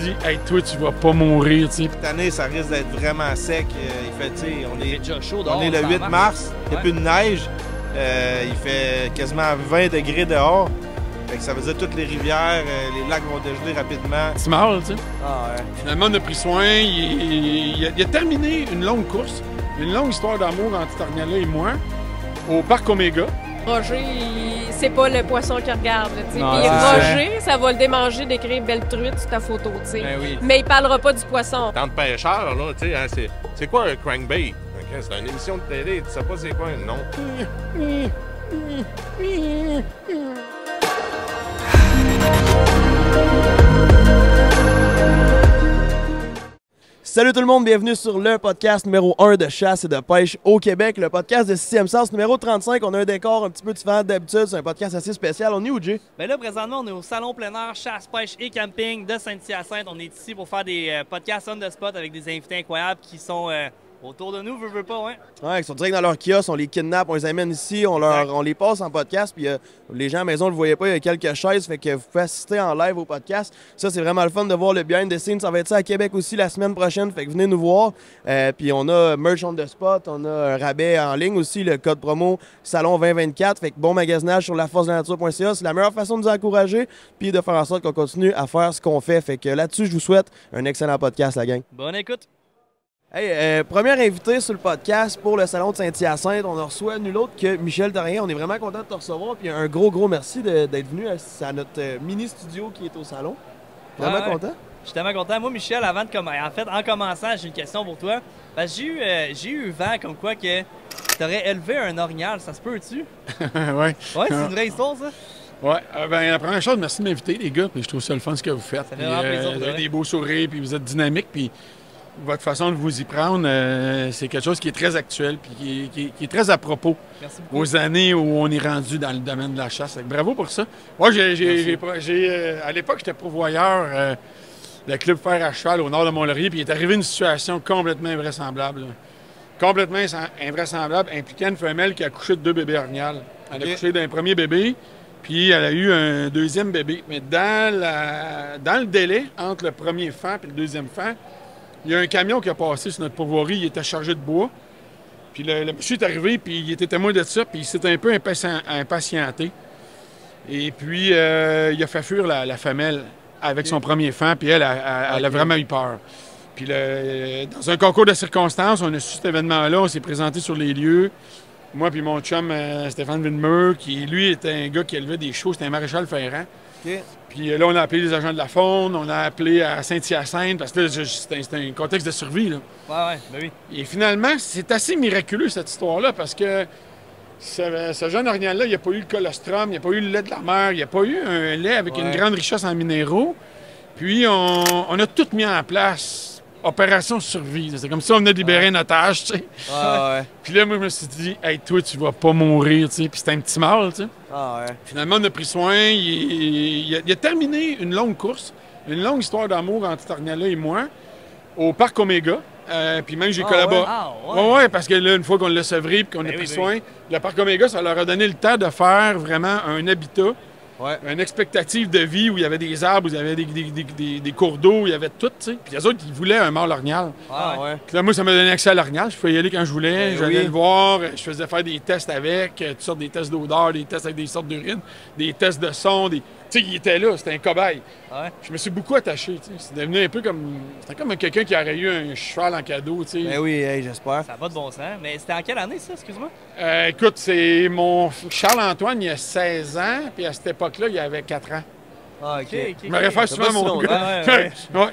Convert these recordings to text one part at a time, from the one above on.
dit, hey, toi, tu vas pas mourir, tu sais. Cette année, ça risque d'être vraiment sec. Il fait, tu sais, Il est déjà chaud dehors. on est le 8 mars, il n'y a plus de neige. Il fait quasiment 20 degrés dehors. Fait que ça veut dire que toutes les rivières, les lacs vont dégeler rapidement. Tu meurs, tu sais. Ah ouais. Finalement, on a pris soin. Il a terminé une longue course, une longue histoire d'amour entre Tarniala et moi, au Parc Omega. Roger, c'est pas le poisson qu'il regarde. Là, puis Non, Roger, ça va le démanger d'écrire belle truite sur ta photo. Ben oui. Mais il parlera pas du poisson. Tant de pêcheurs, là, tu sais, hein, c'est quoi un crankbait? Okay, c'est une émission de télé, tu sais pas c'est quoi un nom? Salut tout le monde, bienvenue sur le podcast numéro 1 de chasse et de pêche au Québec, le podcast de 6e sens numéro 35. On a un décor un petit peu différent d'habitude, c'est un podcast assez spécial. On est où, Jay? Ben là, présentement, on est au Salon plein air chasse, pêche et camping de Saint-Hyacinthe. On est ici pour faire des podcasts on the spot avec des invités incroyables qui sont autour de nous, veux pas, ouais. Ouais, ils sont direct dans leur kiosque, on les kidnappe, on les amène ici, on les passe en podcast, puis les gens à la maison ne le voyaient pas, il y a quelques chaises, fait que vous pouvez assister en live au podcast. Ça, c'est vraiment le fun de voir le behind the scenes. Ça va être ça à Québec aussi la semaine prochaine, fait que venez nous voir. Puis on a merch on the spot, on a un rabais en ligne aussi, le code promo Salon 2024, fait que bon magasinage sur laforcedelanature.ca. C'est la meilleure façon de nous encourager, puis de faire en sorte qu'on continue à faire ce qu'on fait. Fait que là-dessus, je vous souhaite un excellent podcast, la gang. Bonne écoute. Hey, premier invité sur le podcast pour le Salon de Saint-Hyacinthe. On en reçoit nul autre que Michel Therrien. On est vraiment content de te recevoir. Puis un gros merci d'être venu à notre mini-studio qui est au salon. Vraiment content? Je suis tellement content. Moi, Michel, en commençant, j'ai une question pour toi. Parce que j'ai eu vent comme quoi que tu aurais élevé un orignal. Ça se peut-tu? Ouais. Ouais, c'est une vraie histoire, ça? Ouais, ben la première chose, merci de m'inviter, les gars. Puis je trouve ça le fun ce que vous faites. Ça fait vraiment plaisir. Vous avez des beaux sourires, puis vous êtes dynamiques, puis votre façon de vous y prendre, c'est quelque chose qui est très actuel puis qui est très à propos aux années où on est rendu dans le domaine de la chasse. Bravo pour ça. Moi, à l'époque, j'étais pourvoyeur de Club Fer à cheval au nord de Mont-Laurier, puis il est arrivé une situation complètement invraisemblable. Complètement invraisemblable, impliquant une femelle qui a accouché de 2 bébés orignales. Elle a accouché d'un premier bébé, puis elle a eu un deuxième bébé. Mais dans le délai entre le premier fan et le deuxième fan, il y a un camion qui a passé sur notre pourvoirie, il était chargé de bois. Puis le monsieur est arrivé, puis il était témoin de ça, puis il s'est un peu impatienté. Et puis, il a fait fuir la femelle avec son premier fan, puis elle a vraiment eu peur. Puis dans un concours de circonstances, on a su cet événement-là, on s'est présenté sur les lieux. Moi puis mon chum Stéphane Villemeux, qui lui était un gars qui élevait des chevaux, c'était un maréchal ferrant. Puis là, on a appelé les agents de la faune, on a appelé à Saint-Hyacinthe, parce que là, c'était un contexte de survie, là. Ouais, ben oui. Et finalement, c'est assez miraculeux, cette histoire-là, parce que ce jeune orignal-là, il n'y a pas eu le colostrum, il n'y a pas eu le lait de la mer, il n'y a pas eu un lait avec une grande richesse en minéraux. Puis, on a tout mis en place. Opération survie. C'est comme ça, on venait de libérer un otage, tu sais. Puis là, moi, je me suis dit, hey, toi, tu vas pas mourir, tu sais. Puis c'était un petit mâle, tu sais. Finalement, on a pris soin. Il a terminé une longue course, une longue histoire d'amour entre Tarniala et moi, au Parc Omega. Puis même, j'ai collaboré. Ouais, parce que là, une fois qu'on l'a sevré et qu'on a pris soin, le Parc Omega, ça leur a donné le temps de faire vraiment un habitat. Une expectative de vie où il y avait des arbres, où il y avait des cours d'eau, où il y avait tout, tu sais. Puis les autres, ils voulaient un mâle orignal. Puis là, moi, ça m'a donné accès à l'orignal. Je pouvais y aller quand je voulais. J'allais le voir. Je faisais faire des tests avec, toutes sortes des tests d'odeur, des tests avec des sortes d'urine, des tests de son. Tu sais, il était là. C'était un cobaye. Je me suis beaucoup attaché, tu sais. C'est devenu un peu comme... C'était comme quelqu'un qui aurait eu un cheval en cadeau, tu sais. Ben oui, j'espère. Ça n'a pas de bon sens. Mais c'était en quelle année, ça, excuse-moi? Écoute, c'est mon Charles-Antoine, il a 16 ans, puis à cette époque-là, il avait 4 ans. Je me réfère souvent à mon gars.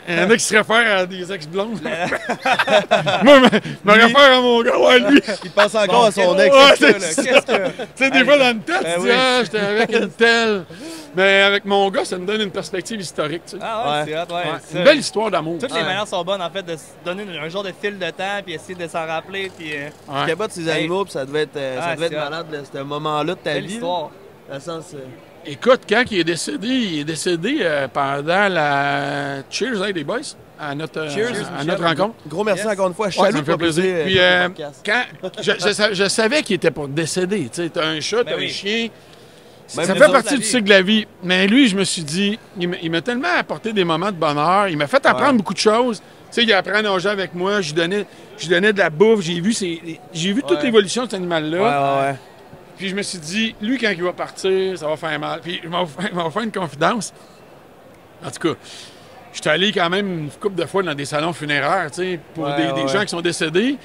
Il y en a qui se réfèrent à des ex-blondes. Moi, je me réfère à mon gars. Ouais, lui. Il pense encore à son ex. Tu sais, des fois dans le tête, tu dis, j'étais avec une telle. Mais avec mon gars, ça me donne une perspective historique. Tu sais. C'est une belle histoire d'amour. Toutes les manières sont bonnes, en fait, de se donner un genre de fil de temps puis essayer de s'en rappeler. Puis, tu capotes ces animaux, puis ça devait être malade, ce moment-là de ta vie. Dans le sens... Écoute, quand il est décédé pendant la Cheers, les boys, à notre rencontre. Gros merci encore une fois à Chaloux. Ça me fait plaisir. Puis podcast. je savais qu'il était pour décéder. Tu sais, t'as un chat, t'as un chien. Même Ça les fait autres, partie la du vie. cycle de la vie. Mais lui, je me suis dit, il m'a tellement apporté des moments de bonheur. Il m'a fait apprendre beaucoup de choses. Tu sais, il a appris à nager avec moi. Je lui donnais de la bouffe. J'ai vu toute l'évolution de cet animal-là. Ouais. Puis je me suis dit, lui, quand il va partir, ça va faire mal. Puis il m'a fait une confidence. En tout cas, je suis allé quand même une couple de fois dans des salons funéraires, tu sais, pour des gens qui sont décédés.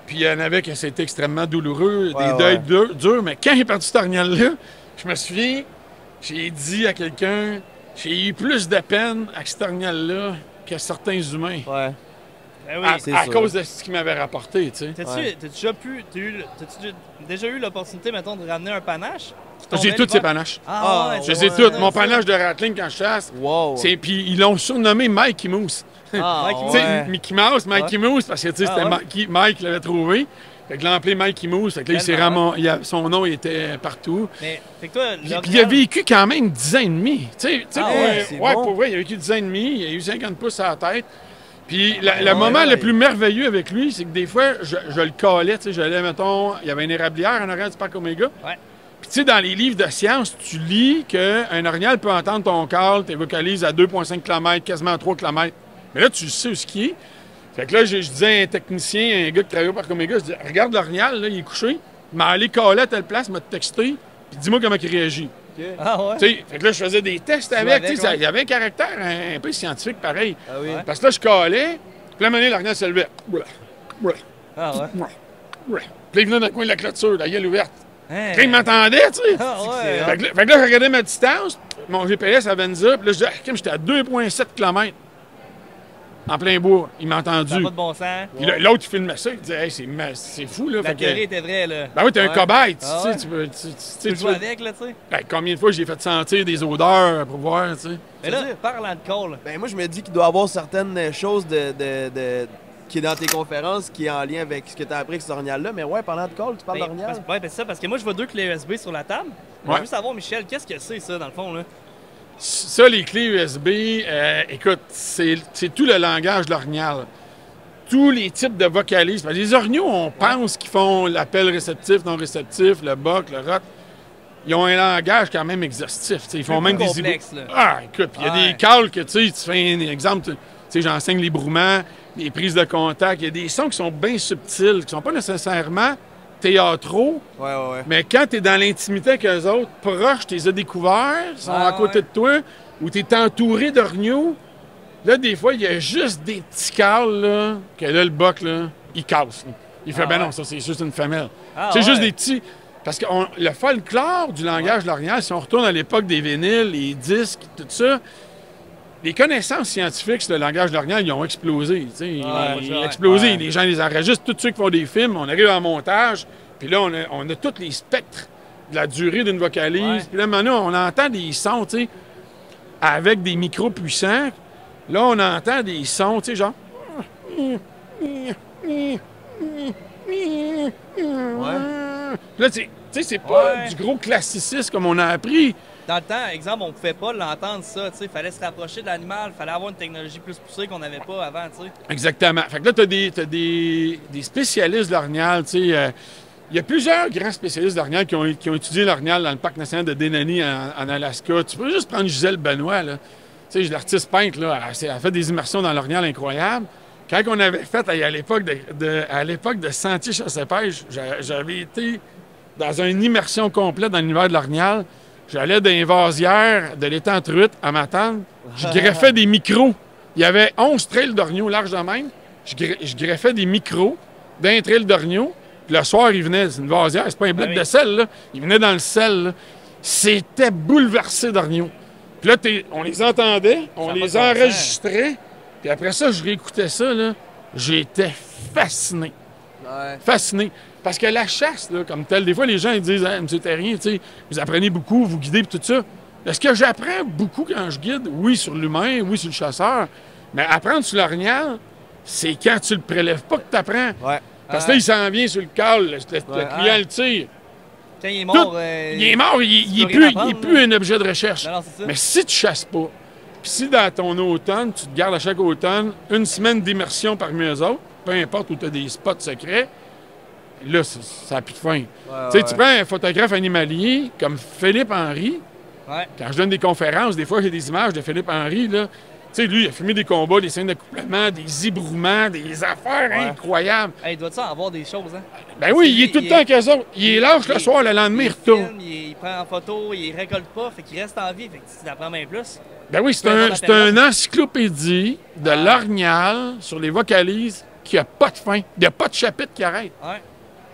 Puis il y en avait qui c'était extrêmement douloureux, des deuils durs. Mais quand il est parti cet orignal-là, je me souviens, j'ai dit à quelqu'un, j'ai eu plus de peine avec cet orignal-là que certains humains. Ouais. Ben oui. À cause de ce qu'il m'avait rapporté, tu sais. T'as-tu déjà eu l'opportunité, mettons, de ramener un panache? J'ai tous ces panaches. Ah ouais, Je les ai toutes. Mon panache de rattling quand je chasse. Wow. Puis ils l'ont surnommé Mikey Moose. Ah, Mikey Tu sais, Mickey Mouse, Mikey Mouse, parce que tu sais, c'était Mike qui l'avait trouvé. Fait que l'a appelé Mikey Mouse. Fait que là, son nom il était partout. Mais, fait que toi, Puis il a vécu quand même 10 ans et demi. Tu sais, c'est bon. pour vrai, il a vécu 10 ans et demi. Il a eu 50 pouces à la tête. Puis le moment le plus merveilleux avec lui, c'est que des fois, je le calais. Tu sais, j'allais, mettons, il y avait une érablière en arrière du parc Omega. Ouais. Puis tu sais, dans les livres de sciences, tu lis qu'un orignal peut entendre ton call, tes vocalises à 2,5 km, quasiment à 3 km. Mais là, tu sais où ce qui est. Fait que là, je disais à un technicien, un gars qui travaillait au parc Omega, je dis, regarde l'orignal, là, il est couché, il m'a allé caler à telle place, m'a texté, puis dis-moi comment il réagit. Ah ouais? Tu sais, fait que là, je faisais des tests avec. Tu sais, ouais. il y avait un caractère un peu scientifique pareil. Ah oui. Parce que là, je calais, puis là, à un moment donné, l'orignal se levait. Ah ouais? Puis là, il venait dans le coin de la clôture, la gueule ouverte. Hein? Puis il m'entendait, tu sais. Ah ouais? Fait que là, je regardais ma distance, mon GPS à Venza, puis là, je disais, j'étais à 2,7 km. En plein bois. Il m'a Ça n'a entendu. pas de bon sens. Puis l'autre, il filmait ça, il disait, hey, c'est fou, là. La Fait que- théorie était vraie, là. Ben oui, t'es un cobaye, tu Ah sais, ouais? tu peux. Tu joues avec, là, tu sais. Ben, combien de fois j'ai fait sentir des odeurs pour voir, tu sais. Mais là, parlant de call, Ben moi, je me dis qu'il doit y avoir certaines choses qui est dans tes conférences qui est en lien avec ce que tu as appris avec cet orignal-là. Mais ouais, parlant de call, tu parles d'orignal? c'est ça, parce que moi, je vois 2 clés USB sur la table. Ouais. Je veux savoir, Michel, qu'est-ce que c'est, ça, dans le fond, là? Ça, les clés USB, écoute, c'est tout le langage de l'orignal. Tous les types de vocalises. Parce que les orignaux, on pense qu'ils font l'appel réceptif, non réceptif, le boc, le rot. Ils ont un langage quand même exhaustif. T'sais, ils font même des complexe, là. Ah, écoute, il y a des calls que tu fais un exemple. Tu sais, j'enseigne les brouements, les prises de contact. Il y a des sons qui sont bien subtils, qui sont pas nécessairement théâtraux. Ouais. Mais quand tu es dans l'intimité avec eux autres, proches, tu les as découverts, ils sont à côté de toi, ou tu es entouré d'orignaux, là, des fois, il y a juste des petits cales, là, que là, le boc, là, il casse. Là. Il fait, non, ça, c'est juste une femelle. C'est juste des petits... Parce que le folklore du langage de l'orignal, si on retourne à l'époque des vinyles, les disques, tout ça, les connaissances scientifiques sur le langage de l'orignal, ils ont explosé. Ils ont explosé. Les gens les enregistrent, tous ceux qui font des films, on arrive en montage, puis là, on a tous les spectres de la durée d'une vocalise. Puis là, maintenant, on entend des sons, tu sais, avec des micros puissants. Là, on entend des sons, tu sais, genre... Là, tu sais, c'est pas du gros classicisme comme on a appris. Dans le temps, exemple, on pouvait pas l'entendre, ça, tu sais. Fallait se rapprocher de l'animal, fallait avoir une technologie plus poussée qu'on n'avait pas avant, tu sais. Exactement. Fait que là, t'as des spécialistes de l'orignal, tu sais. Il y a plusieurs grands spécialistes d'orignal qui ont étudié l'orignal dans le parc national de Denali en Alaska. Tu peux juste prendre Gisèle Benoît, là. Tu sais, l'artiste peintre, là, elle a fait des immersions dans l'orignal incroyables. Quand on avait fait, à l'époque de Sentier Chasse-Pêche, j'avais été dans une immersion complète dans l'univers de l'orignal. J'allais dans les vasières de l'étang Truite à Matane. Je greffais des micros. Il y avait 11 trails d'orignaux larges de même. Je greffais des micros d'un trail d'orignaux. Puis le soir, il venait, c'est une vasière, c'est pas un bloc de sel, là. Il venait dans le sel, là. C'était bouleversé d'orignaux. Puis là, on les entendait, on les enregistrait. Puis après ça, je réécoutais ça, là. J'étais fasciné. Fasciné. Parce que la chasse, là, comme telle, des fois, les gens ils disent, M. Terrien, tu sais, vous apprenez beaucoup, vous guidez, puis tout ça. Est-ce que j'apprends beaucoup quand je guide? Oui, sur l'humain, oui, sur le chasseur. Mais apprendre sur l'orignal, c'est quand tu le prélèves pas que tu apprends. Parce que là, il s'en vient sur le call, le client le tire. Quand il est mort, il est mort, il est plus un objet de recherche. Non, c'est ça. Mais si tu chasses pas, puis si dans ton automne, tu te gardes à chaque automne une semaine d'immersion parmi eux autres, peu importe où tu as des spots secrets, là, ça n'a plus de fin. Tu sais, tu prends un photographe animalier comme Philippe Henry. Ouais. Quand je donne des conférences, des fois, j'ai des images de Philippe Henry, là. Tu sais, lui, il a filmé des combats, des scènes d'accouplement, des ébrouements, des affaires incroyables. Hey, doit-tu en avoir des choses, hein? Ben oui, il est tout le temps avec eux autres. Il est lâche le soir, le lendemain, il retourne. Il prend en photo, il récolte pas, fait qu'il reste en vie, fait que tu apprends même plus. Ben oui, c'est un encyclopédie de l'orignal sur les vocalises qui a pas de fin. Il n'y a pas de chapitre qui arrête. Ouais.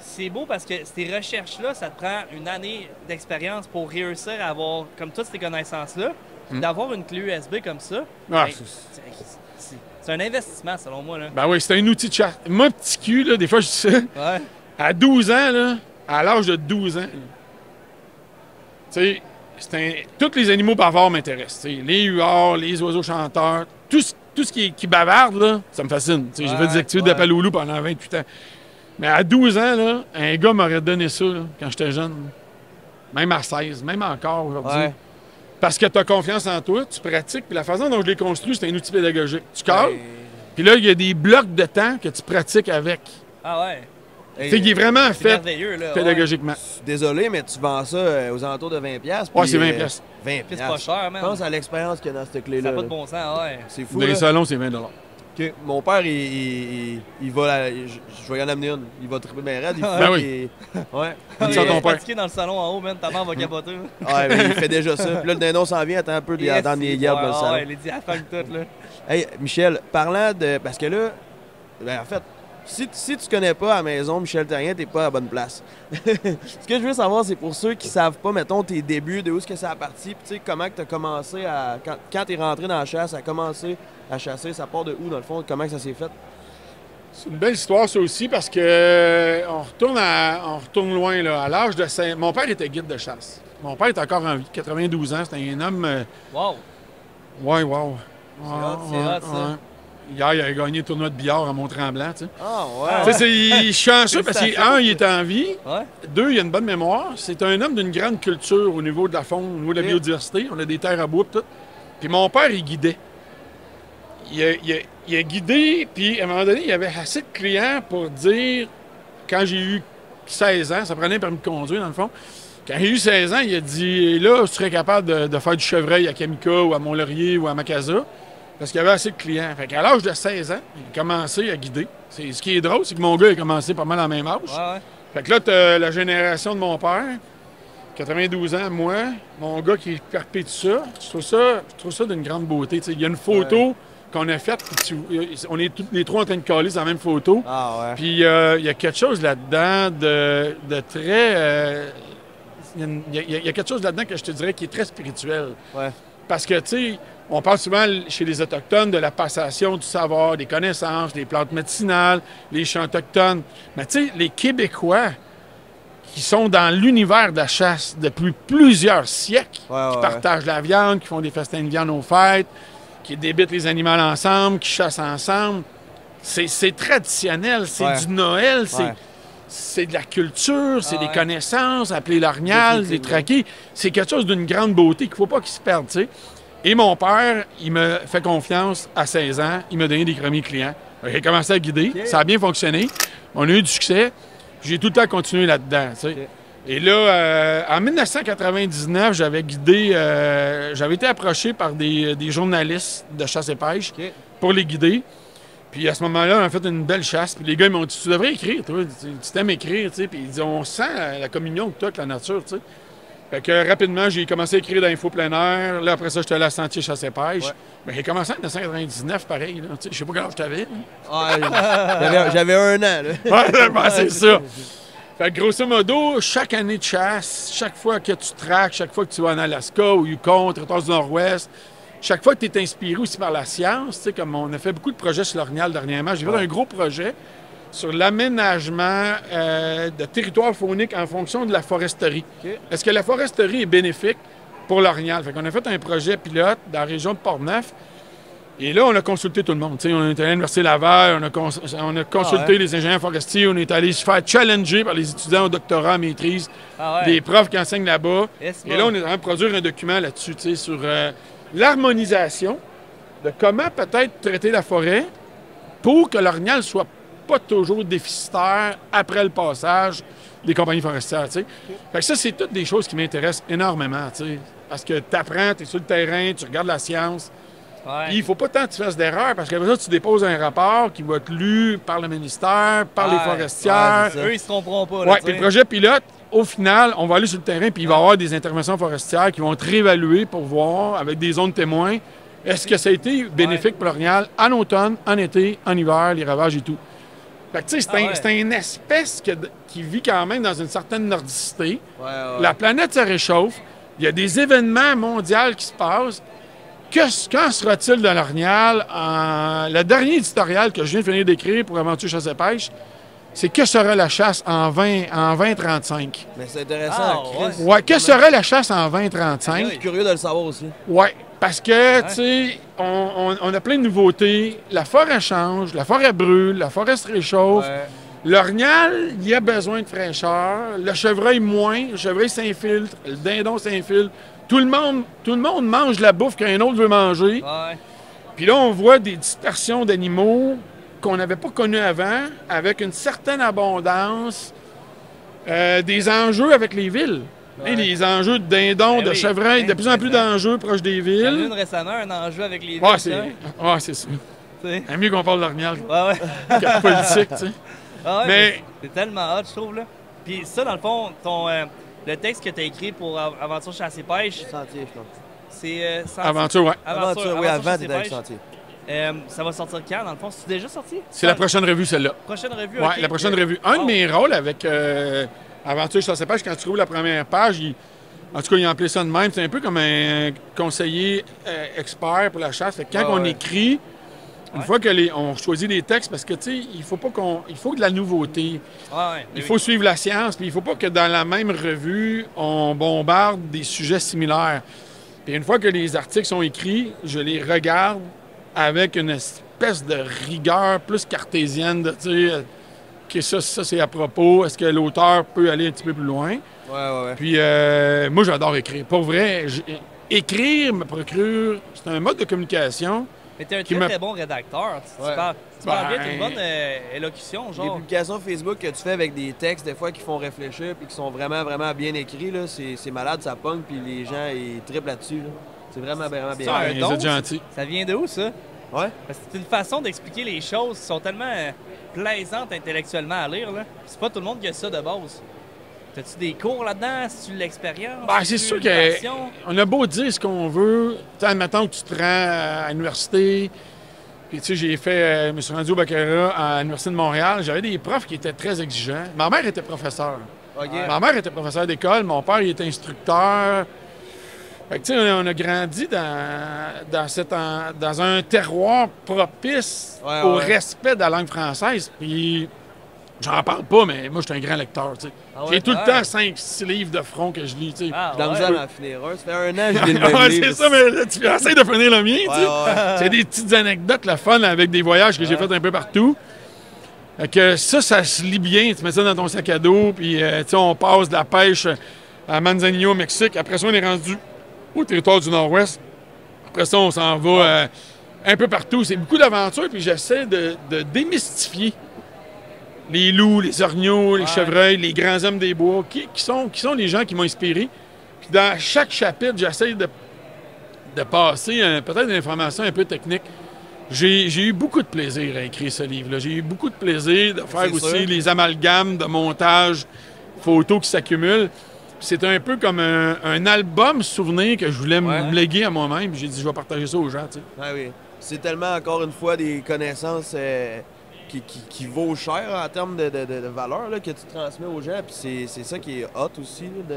C'est beau parce que ces recherches-là, ça te prend une année d'expérience pour réussir à avoir, comme toutes ces connaissances-là, d'avoir une clé USB comme ça. Ah, ben, c'est un investissement, selon moi. Là. Ben oui, c'est un outil de chat. Moi, petit cul, là, des fois, je dis ça. Ouais. À 12 ans, là, à l'âge de 12 ans, tu sais, tous les animaux bavards m'intéressent. Tu sais, les huards, les oiseaux chanteurs, tout ce qui bavarde, là, ça me fascine. Tu sais, j'ai fait des activités de Paloulou pendant 28 ans. Mais à 12 ans, là, un gars m'aurait donné ça là, quand j'étais jeune. Même à 16, même encore aujourd'hui. Ouais. Parce que tu as confiance en toi, tu pratiques, puis la façon dont je l'ai construit, c'est un outil pédagogique. Tu calmes, puis là, il y a des blocs de temps que tu pratiques avec. Ah ouais. Fait qu'il est vraiment C'est fait merveilleux, là. pédagogiquement. Désolé, mais tu vends ça aux alentours de 20$. Ouais, c'est 20$. 20$. C'est pas cher, man. Pense à l'expérience qu'il y a dans cette Ça clé-là. n'a pas de là. bon sens, ouais. C'est fou. Dans les là. salons, c'est 20$. OK. Mon père, il va. Je vais y en amener une. Il va triper bien raide. Il Ben fait, oui. Ouais. Comme Il ça, est ton père. pratiqué dans le salon en haut, man. Ta mère va capoter. là. Ouais, mais il fait déjà ça. Puis là, le dindon s'en vient. Attends un peu Yes, dans les gardes dans le salon. Ouais, les diaphragmes toutes, là. Hey, Michel, parlant de. Parce que là, ben, en fait, si tu connais pas à la maison Michel Therrien, t'es pas à la bonne place. Ce que je veux savoir, c'est pour ceux qui savent pas, mettons, tes débuts, de où est-ce que ça a parti, puis tu sais, comment que t'as commencé à. Quand t'es rentré dans la chasse, à commencer à chasser, ça part de où, dans le fond, comment que ça s'est fait? C'est une belle histoire, ça aussi, parce que on retourne loin. Là. À l'âge de 5... Mon père était guide de chasse. Mon père est encore en vie, 92 ans. C'était un homme... Wow. Ouais, wow. C'est hot, ça. Hier, il a gagné le tournoi de billard à Mont-Tremblant. Tu sais. Ah, Tu sais, il est chanceux parce que, il est en vie. Ouais. 2, il a une bonne mémoire. C'est un homme d'une grande culture au niveau de la faune, au niveau de la biodiversité. On a des terres à bois et tout. Puis mon père, il guidait. Il a guidé, puis à un moment donné, il y avait assez de clients pour dire, quand j'ai eu 16 ans, ça prenait un permis de conduire dans le fond, quand j'ai eu 16 ans, il a dit, là, je serais capable de faire du chevreuil à Kamika ou à Mont-Laurier ou à Macasa, parce qu'il y avait assez de clients. Fait qu'à l'âge de 16 ans, il a commencé à guider. Ce qui est drôle, c'est que mon gars a commencé pas mal à la même âge. Ouais. Fait que là, t'as la génération de mon père, 92 ans, moi, mon gars qui est carpé de ça. Je trouve ça d'une grande beauté. T'sais, il y a une photo qu'on a faite, on est tous les trois en train de caler sur la même photo. Ah, ouais. Puis il y a quelque chose là-dedans de très... il y a quelque chose là-dedans que je te dirais qui est très spirituel. Ouais. Parce que, tu sais, on parle souvent chez les Autochtones de la passation du savoir, des connaissances, des plantes médicinales, les chants autochtones. Mais tu sais, les Québécois qui sont dans l'univers de la chasse depuis plusieurs siècles, qui partagent la viande, qui font des festins de viande aux fêtes, qui débitent les animaux ensemble, qui chassent ensemble, c'est traditionnel, c'est du Noël, c'est de la culture, c'est des connaissances, appeler l'orignal, les traquer. C'est quelque chose d'une grande beauté qu'il ne faut pas qu'il se perde, tu sais. Et mon père, il me fait confiance à 16 ans. Il m'a donné des premiers clients. J'ai commencé à guider. Ça a bien fonctionné. On a eu du succès. J'ai tout le temps continué là-dedans, tu sais. Et là, en 1999, j'avais guidé... j'avais été approché par des journalistes de chasse et pêche pour les guider. Puis à ce moment-là, on a fait une belle chasse. Puis les gars, ils m'ont dit, tu devrais écrire, toi. Tu t'aimes écrire, tu sais. Puis ils disent, on sent la communion que tu as avec la nature, tu sais. Fait que rapidement, j'ai commencé à écrire dans Info Plein Air. Là, après ça, j'étais allé à Sentier Chasse et Pêche. Mais j'ai commencé en 1999, pareil. Là. Je sais pas quel âge t'avais. J'avais 1 an, là. Ouais, ben, c'est ça. Fait que grosso modo, chaque année de chasse, chaque fois que tu traques, chaque fois que tu vas en Alaska ou Yukon, territoire du Nord-Ouest, chaque fois que tu es inspiré aussi par la science, tu sais, comme on a fait beaucoup de projets sur l'orignal dernièrement, j'ai fait un gros projet sur l'aménagement de territoires fauniques en fonction de la foresterie. Est-ce que la foresterie est bénéfique pour l'orignal? Fait qu'on a fait un projet pilote dans la région de Portneuf. Et là, on a consulté tout le monde. T'sais, on est allé à l'Université Laval, on a consulté les ingénieurs forestiers, on est allé se faire challenger par les étudiants au doctorat, en maîtrise, des profs qui enseignent là-bas. Et là, on est en train de produire un document là-dessus, sur l'harmonisation de comment peut-être traiter la forêt pour que l'orignal soit pas toujours déficitaire après le passage des compagnies forestières, tu sais. Fait que ça, c'est toutes des choses qui m'intéressent énormément, tu sais. Parce que tu apprends, tu es sur le terrain, tu regardes la science. Ouais. Puis il faut pas tant que tu fasses d'erreurs, parce qu'après ça, tu déposes un rapport qui va être lu par le ministère, par les forestières. Eux, ils se tromperont pas. Oui, puis le projet pilote, au final, on va aller sur le terrain, puis il va y avoir des interventions forestières qui vont être réévaluées pour voir, avec des zones témoins, est-ce que ça a été bénéfique pour l'orignal en automne, en été, en hiver, les ravages et tout. Fait que, tu sais, c'est une espèce qui vit quand même dans une certaine nordicité. La planète se réchauffe. Il y a des événements mondiaux qui se passent. Quand sera-t-il de l'orignal? Le dernier éditorial que je viens de finir d'écrire pour Aventure Chasse et Pêche, c'est que sera la chasse en 2035. Mais c'est intéressant. Ouais, que sera la chasse en 2035? Je suis curieux de le savoir aussi. Oui, parce que, tu sais, on a plein de nouveautés. La forêt change, la forêt brûle, la forêt se réchauffe. L'orignal, il a besoin de fraîcheur. Le chevreuil, moins. Le chevreuil s'infiltre. Le dindon s'infiltre. Tout le monde mange la bouffe qu'un autre veut manger. Puis là, on voit des dispersions d'animaux qu'on n'avait pas connues avant, avec une certaine abondance, des enjeux avec les villes. Et les enjeux de dindons, de chevreuil, de plus en plus d'enjeux proches des villes. Il y en a une récemment, un enjeu avec les villes. C'est ça. C'est mieux qu'on parle d'orignal que de politique, tu sais. Mais c'est tellement hot, je trouve, là. Puis ça, dans le fond, le texte que tu as écrit pour Aventure Chasse et Pêche... Sentier, je pense. C'est... Aventure, oui. Aventure, oui, avant, t'étais avec Sentier. Ça va sortir quand, dans le fond? C'est déjà sorti? C'est la prochaine revue, celle-là. Prochaine revue, Oui, la prochaine revue. Un de mes rôles avec Aventure Chasse et Pêche, quand tu trouves la première page, en tout cas, il a appelé ça de même. C'est un peu comme un conseiller expert pour la chasse. Fait que quand on écrit... Une fois on choisit des textes, parce que, tu sais, il faut de la nouveauté. Il faut suivre la science, puis il ne faut pas que dans la même revue, on bombarde des sujets similaires. Puis une fois que les articles sont écrits, je les regarde avec une espèce de rigueur plus cartésienne, de dire que ça c'est à propos, est-ce que l'auteur peut aller un petit peu plus loin? Puis moi, j'adore écrire. Pour vrai, écrire me procure... C'est un mode de communication... Mais t'es un très bon rédacteur. Tu parles bien, t'as une bonne élocution, genre. Les publications Facebook que tu fais avec des textes, des fois, qui font réfléchir puis qui sont vraiment, vraiment bien écrits, là, c'est malade, ça pogne, puis les gens, ils triplent là-dessus. Là. C'est vraiment, vraiment bien. Vous êtes gentil. Ça vient de où, ça? Ouais. Parce que c'est une façon d'expliquer les choses qui sont tellement plaisantes intellectuellement à lire, là. C'est pas tout le monde qui a ça de base. As-tu des cours là-dedans? Si tu l'expérience? C'est sûr qu'on a beau dire ce qu'on veut. Admettons que tu te rends à l'université. Puis, tu sais, je me suis rendu au baccalauréat à l'Université de Montréal. J'avais des profs qui étaient très exigeants. Ma mère était professeure. Ma mère était professeure d'école. Mon père, il était instructeur. Fait que, tu sais, on a grandi dans un terroir propice au respect de la langue française. Puis... J'en parle pas, mais moi, je suis un grand lecteur, tu sais. J'ai tout le temps 5-6 livres de front que je lis, tu sais. J'ai la misère à en finir un. Ça fait un an que je lis le même livre. C'est ça, mais là, tu essaies de finir le mien, tu sais. C'est des petites anecdotes, le fun, avec des voyages que j'ai fait un peu partout. Fait que ça se lit bien. Tu mets ça dans ton sac à dos, puis, tu sais, on passe de la pêche à Manzanillo, au Mexique. Après ça, on est rendu au territoire du Nord-Ouest. Après ça, on s'en va un peu partout. C'est beaucoup d'aventures, puis j'essaie de démystifier les loups, les orignaux, les chevreuils, les grands hommes des bois, qui sont les gens qui m'ont inspiré. Puis dans chaque chapitre, j'essaie de passer peut-être une information un peu technique. J'ai eu beaucoup de plaisir à écrire ce livre-là. J'ai eu beaucoup de plaisir de faire aussi les amalgames de montage, photos qui s'accumulent. C'est un peu comme un album souvenir que je voulais me léguer à moi-même. J'ai dit, je vais partager ça aux gens. Tu sais. Ah oui. C'est tellement, encore une fois, des connaissances... Qui vaut cher en termes de valeur là, que tu transmets aux gens. Puis c'est ça qui est hot aussi, là,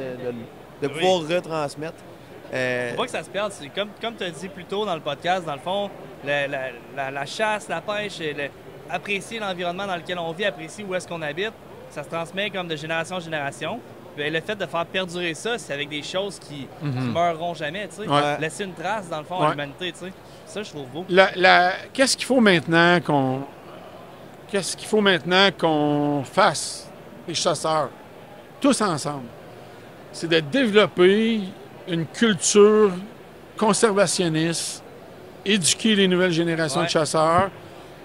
de pouvoir retransmettre. Faut pas que ça se perde. C'est comme tu as dit plus tôt dans le podcast, dans le fond, la chasse, la pêche, apprécier l'environnement dans lequel on vit, apprécier où est-ce qu'on habite, ça se transmet comme de génération en génération. Puis le fait de faire perdurer ça, c'est avec des choses qui meurront jamais. Tu sais. Laisser une trace, dans le fond, à l'humanité. Tu sais. Ça, je trouve beau. Qu'est-ce qu'il faut maintenant qu'on fasse, les chasseurs, tous ensemble? C'est de développer une culture conservationniste, éduquer les nouvelles générations de chasseurs,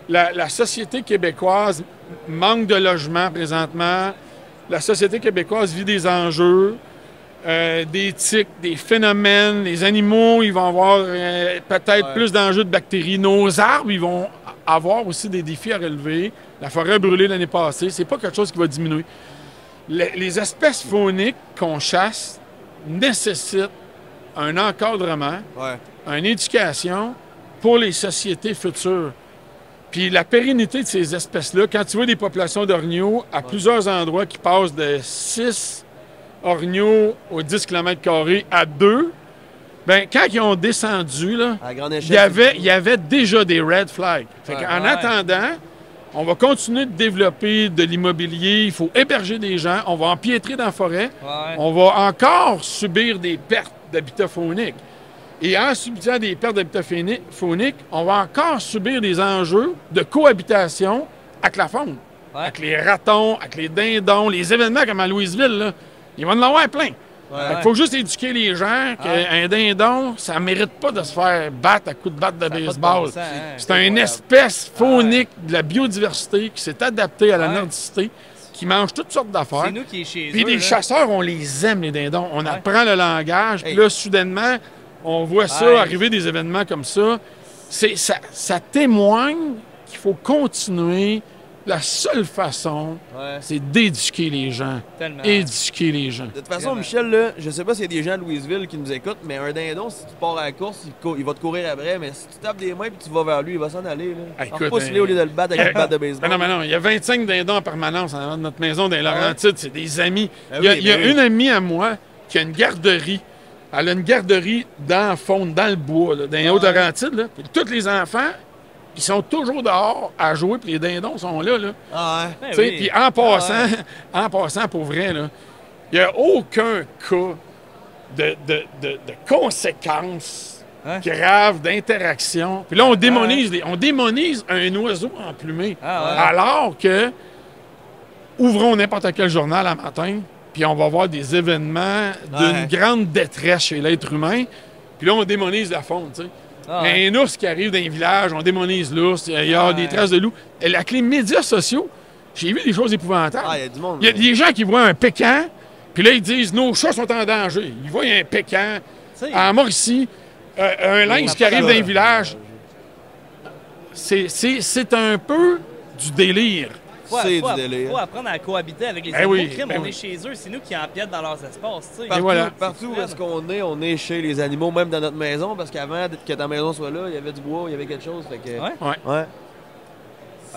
la société québécoise manque de logement présentement. La société québécoise vit des enjeux, des tiques, des phénomènes. Les animaux, ils vont avoir peut-être plus d'enjeux de bactéries. Nos arbres, ils vont avoir aussi des défis à relever. La forêt a brûlé l'année passée. C'est pas quelque chose qui va diminuer. Les espèces fauniques qu'on chasse nécessitent un encadrement, une éducation pour les sociétés futures. Puis la pérennité de ces espèces-là, quand tu vois des populations d'orignaux à plusieurs endroits qui passent de 6 orignaux aux 10 km² à 2, bien, quand ils ont descendu, là, il y avait déjà des red flags. En attendant, on va continuer de développer de l'immobilier, il faut héberger des gens, on va empiétrer dans la forêt, on va encore subir des pertes d'habitat faunique. Et en subissant des pertes d'habitat faunique, on va encore subir des enjeux de cohabitation avec la faune. Avec les ratons, avec les dindons, les événements comme à Louisville, là, il va en avoir plein. Il faut juste éduquer les gens qu'un dindon, ça ne mérite pas de se faire battre à coups de batte de baseball. C'est une espèce faunique de la biodiversité qui s'est adaptée à la nordicité, qui mange toutes sortes d'affaires. C'est nous qui est chez eux. Puis les chasseurs, on les aime, les dindons. On apprend le langage, puis là, soudainement, on voit ça arriver, des événements comme ça. Ça témoigne qu'il faut continuer. La seule façon, c'est d'éduquer les gens. Tellement. Éduquer les gens. De toute façon, Michel, là, je sais pas s'il y a des gens de Louisville qui nous écoutent, mais un dindon, si tu pars à la course, il va te courir après, mais si tu tapes des mains et tu vas vers lui, il va s'en aller. Là. Repousse-les au lieu de le battre avec une batte de baseball. Non, il y a 25 dindons en permanence en avant de notre maison dans les Laurentides. C'est des amis. Il y a une amie à moi qui a une garderie. Elle a une garderie dans la faune, dans le bois, là, dans les Hautes-Laurentides. Là. Tous les enfants, ils sont toujours dehors à jouer, puis les dindons sont là. Puis en passant, pour vrai, il n'y a aucun cas de conséquences graves, d'interaction. Puis là, on démonise un oiseau emplumé. Alors que, ouvrons n'importe quel journal à matin, puis on va voir des événements d'une grande détresse chez l'être humain. Puis là, on démonise la faune, tu sais. Un ours qui arrive dans un village, on démonise l'ours, il y a des traces de loup. Et avec les médias sociaux, j'ai vu des choses épouvantables. Il y a du monde. Il y a des gens qui voient un pécan, puis là, ils disent « Nos chats sont en danger ». Ils voient un pécan. En Mauricie, un lynx qui arrive dans un village. C'est un peu du délire. C'est du délire. Il faut apprendre à cohabiter avec les animaux. On est chez eux, c'est nous qui empiètent dans leurs espaces. Partout où est-ce qu'on est chez les animaux, même dans notre maison, parce qu'avant que ta maison soit là, il y avait du bois, il y avait quelque chose. Fait que...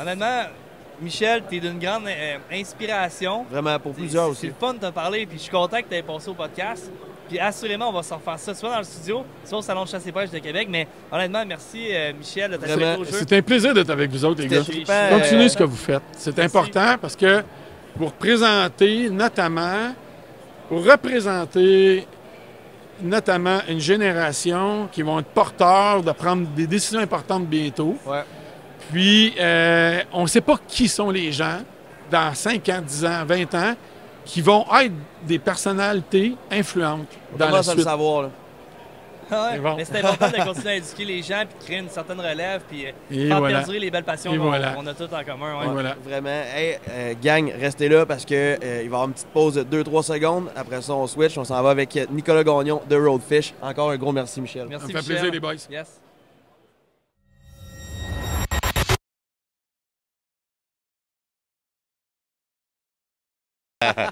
Honnêtement, Michel, tu es d'une grande inspiration. Vraiment, pour plusieurs aussi. C'est le fun de te parler, puis je suis content que tu aies passé au podcast. Puis assurément, on va se refaire ça, soit dans le studio, soit au Salon de chasse et pêche de Québec. Mais honnêtement, merci Michel de t'associer au jeu. C'est un plaisir d'être avec vous autres, les gars. Continuez ce que vous faites. C'est important parce que vous représentez notamment une génération qui vont être porteurs de prendre des décisions importantes bientôt. Puis, on ne sait pas qui sont les gens dans 5 ans, 10 ans, 20 ans qui vont être des personnalités influentes dans la suite. Le savoir, là. Mais c'est important de continuer à éduquer les gens puis de créer une certaine relève puis faire perdurer les belles passions qu'on a toutes en commun. Vraiment. Hey, gang, restez là parce que il va y avoir une petite pause de 2-3 secondes. Après ça, on switch. On s'en va avec Nicolas Gagnon de Roadfish. Encore un gros merci, Michel. Merci, Ça me fait plaisir, les boys. Yes.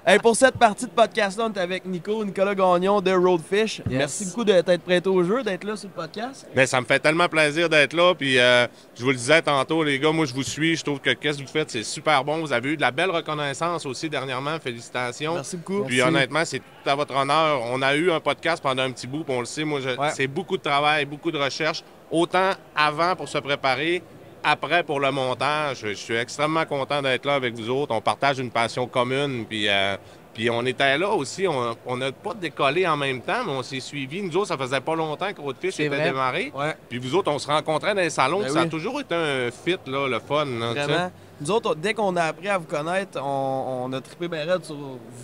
Hey, pour cette partie de podcast-là, on est avec Nicolas Gagnon de Roadfish. Merci beaucoup de t'être prêté au jeu, d'être là sur le podcast. Mais ça me fait tellement plaisir d'être là. Puis je vous le disais tantôt, les gars, moi je vous suis. Je trouve que qu'est-ce que vous faites, c'est super bon. Vous avez eu de la belle reconnaissance aussi dernièrement. Félicitations. Merci beaucoup. Puis honnêtement, c'est tout à votre honneur. On a eu un podcast pendant un petit bout, puis on le sait. Moi, c'est beaucoup de travail, beaucoup de recherche. Autant avant pour se préparer, après pour le montage. Je suis extrêmement content d'être là avec vous autres. On partage une passion commune. Puis on était là aussi. On n'a pas décollé en même temps, mais on s'est suivis. Nous autres, ça faisait pas longtemps que Roadfish était démarré. Puis vous autres, on se rencontrait dans les salons. Ça a toujours été un fit, là, le fun. Là, vraiment. Nous autres, dès qu'on a appris à vous connaître, on a trippé bien raide sur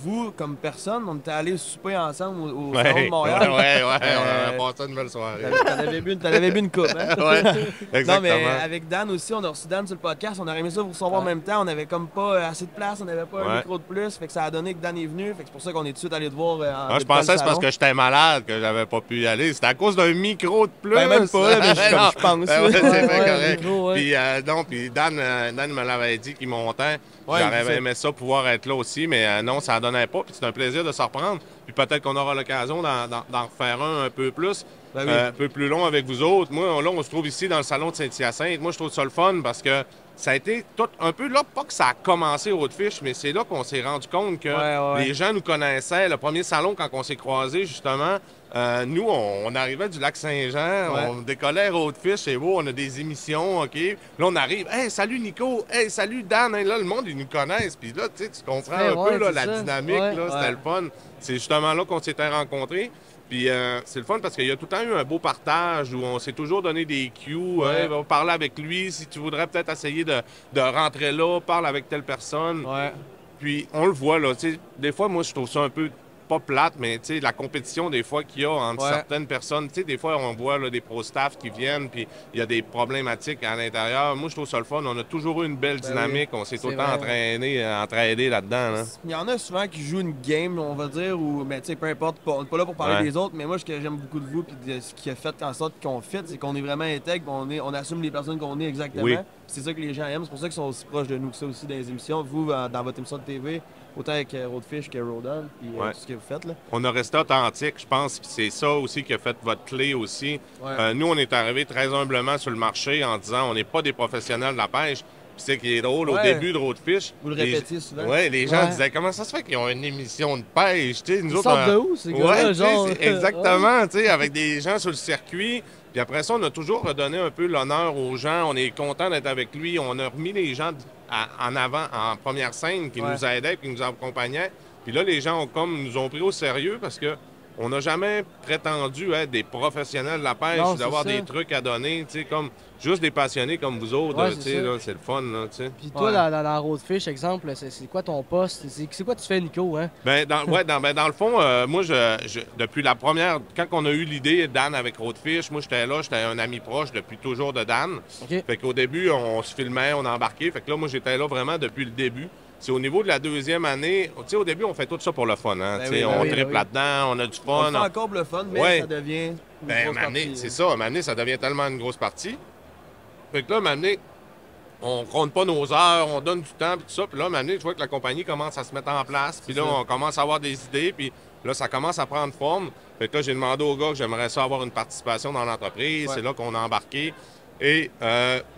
vous comme personne. On était allés souper ensemble au Salon de Montréal. Ouais, on a passé une belle soirée. T'en avais bu une coupe, hein? Ouais, exactement. Non, mais avec Dan aussi, on a reçu Dan sur le podcast. On aurait aimé ça vous recevoir en même temps. On avait comme pas assez de place, on n'avait pas un micro de plus. Fait que ça a donné que Dan est venu. Fait que c'est pour ça qu'on est tout de suite allé te voir. Je pensais que c'est parce que j'étais malade que j'avais pas pu y aller. C'était à cause d'un micro de plus. Ben, même pas, mais je pense. C'est bien correct. Puis Dan me l'avait dit qu'il montait. J'aurais aimé ça pouvoir être là aussi, mais non, ça ne donnait pas. Puis c'est un plaisir de se reprendre. Puis peut-être qu'on aura l'occasion d'en refaire un peu plus, un peu plus long avec vous autres. Moi, là, on se trouve ici dans le salon de Saint-Hyacinthe. Moi, je trouve ça le fun parce que ça a été tout un peu là, pas que ça a commencé Roadfish, mais c'est là qu'on s'est rendu compte que les gens nous connaissaient. Le premier salon, quand on s'est croisés, justement, nous, on arrivait du lac Saint-Jean, on décollait Roadfish, c'est beau, on a des émissions, OK? Là, on arrive, « Hey, salut Nico! Hey, salut Dan! » Là, le monde, ils nous connaissent. Puis là, tu comprends un peu là, la dynamique, là, c'était le fun. C'est justement là qu'on s'était rencontrés. Puis c'est le fun parce qu'il y a tout le temps eu un beau partage où on s'est toujours donné des cues. Va parler avec lui. Si tu voudrais peut-être essayer de rentrer là, parle avec telle personne. Puis on le voit, là. Des fois, moi, je trouve ça un peu pas plate, mais la compétition des fois qu'il y a entre certaines personnes. Des fois, on voit là, des pro-staff qui viennent, puis il y a des problématiques à l'intérieur. Moi, je trouve ça le fun. On a toujours eu une belle dynamique. On s'est tout le temps entraîné là-dedans. Là. Il y en a souvent qui jouent une game, on va dire, ou peu importe, on n'est pas là pour parler des autres, mais moi, ce que j'aime beaucoup de vous, puis ce qui a fait en sorte qu'on fit, c'est qu'on est vraiment intègre, on assume les personnes qu'on est exactement. Oui. C'est ça que les gens aiment. C'est pour ça qu'ils sont aussi proches de nous que ça aussi dans les émissions. Vous, dans votre émission de TV, autant avec Roadfish que Rodan, puis tout ce que vous faites. Là. On a resté authentique, je pense, puis c'est ça aussi qui a fait votre clé aussi. Nous, on est arrivés très humblement sur le marché en disant on n'est pas des professionnels de la pêche. Puis c'est qui est drôle, au début de Roadfish... Vous le répétiez souvent. Oui, les gens disaient comment ça se fait qu'ils ont une émission de pêche? Ils sortent de où, ces gars-là? Exactement, avec des gens sur le circuit. Puis après ça, on a toujours redonné un peu l'honneur aux gens. On est content d'être avec lui. On a remis les gens en avant, en première scène, qui nous aidaient, qui nous accompagnaient. Puis là, les gens nous ont pris au sérieux parce que on n'a jamais prétendu être des professionnels de la pêche, d'avoir des trucs à donner, comme juste des passionnés comme vous autres. C'est le fun. Puis toi, dans Roadfish, exemple, c'est quoi ton poste? C'est quoi tu fais, Nico? Hein? Dans le fond, moi, depuis la première, quand on a eu l'idée, Dan avec Roadfish, moi, j'étais un ami proche depuis toujours de Dan. Fait qu'au début, on se filmait, on embarquait. Fait que là, moi, j'étais là vraiment depuis le début. C'est au niveau de la deuxième année. Au début, on fait tout ça pour le fun. Hein? On triple là-dedans, on a du fun. On fait encore le fun, mais ça devient une grosse partie. C'est ça. À un moment donné, ça devient tellement une grosse partie. Fait que là, à un moment donné, on compte pas nos heures, on donne du temps, puis tout ça. Puis là, à un moment donné, je vois que la compagnie commence à se mettre en place. Puis là, on commence à avoir des idées. Puis là, ça commence à prendre forme. Fait que là, j'ai demandé au gars que j'aimerais ça avoir une participation dans l'entreprise. C'est là qu'on a embarqué. Et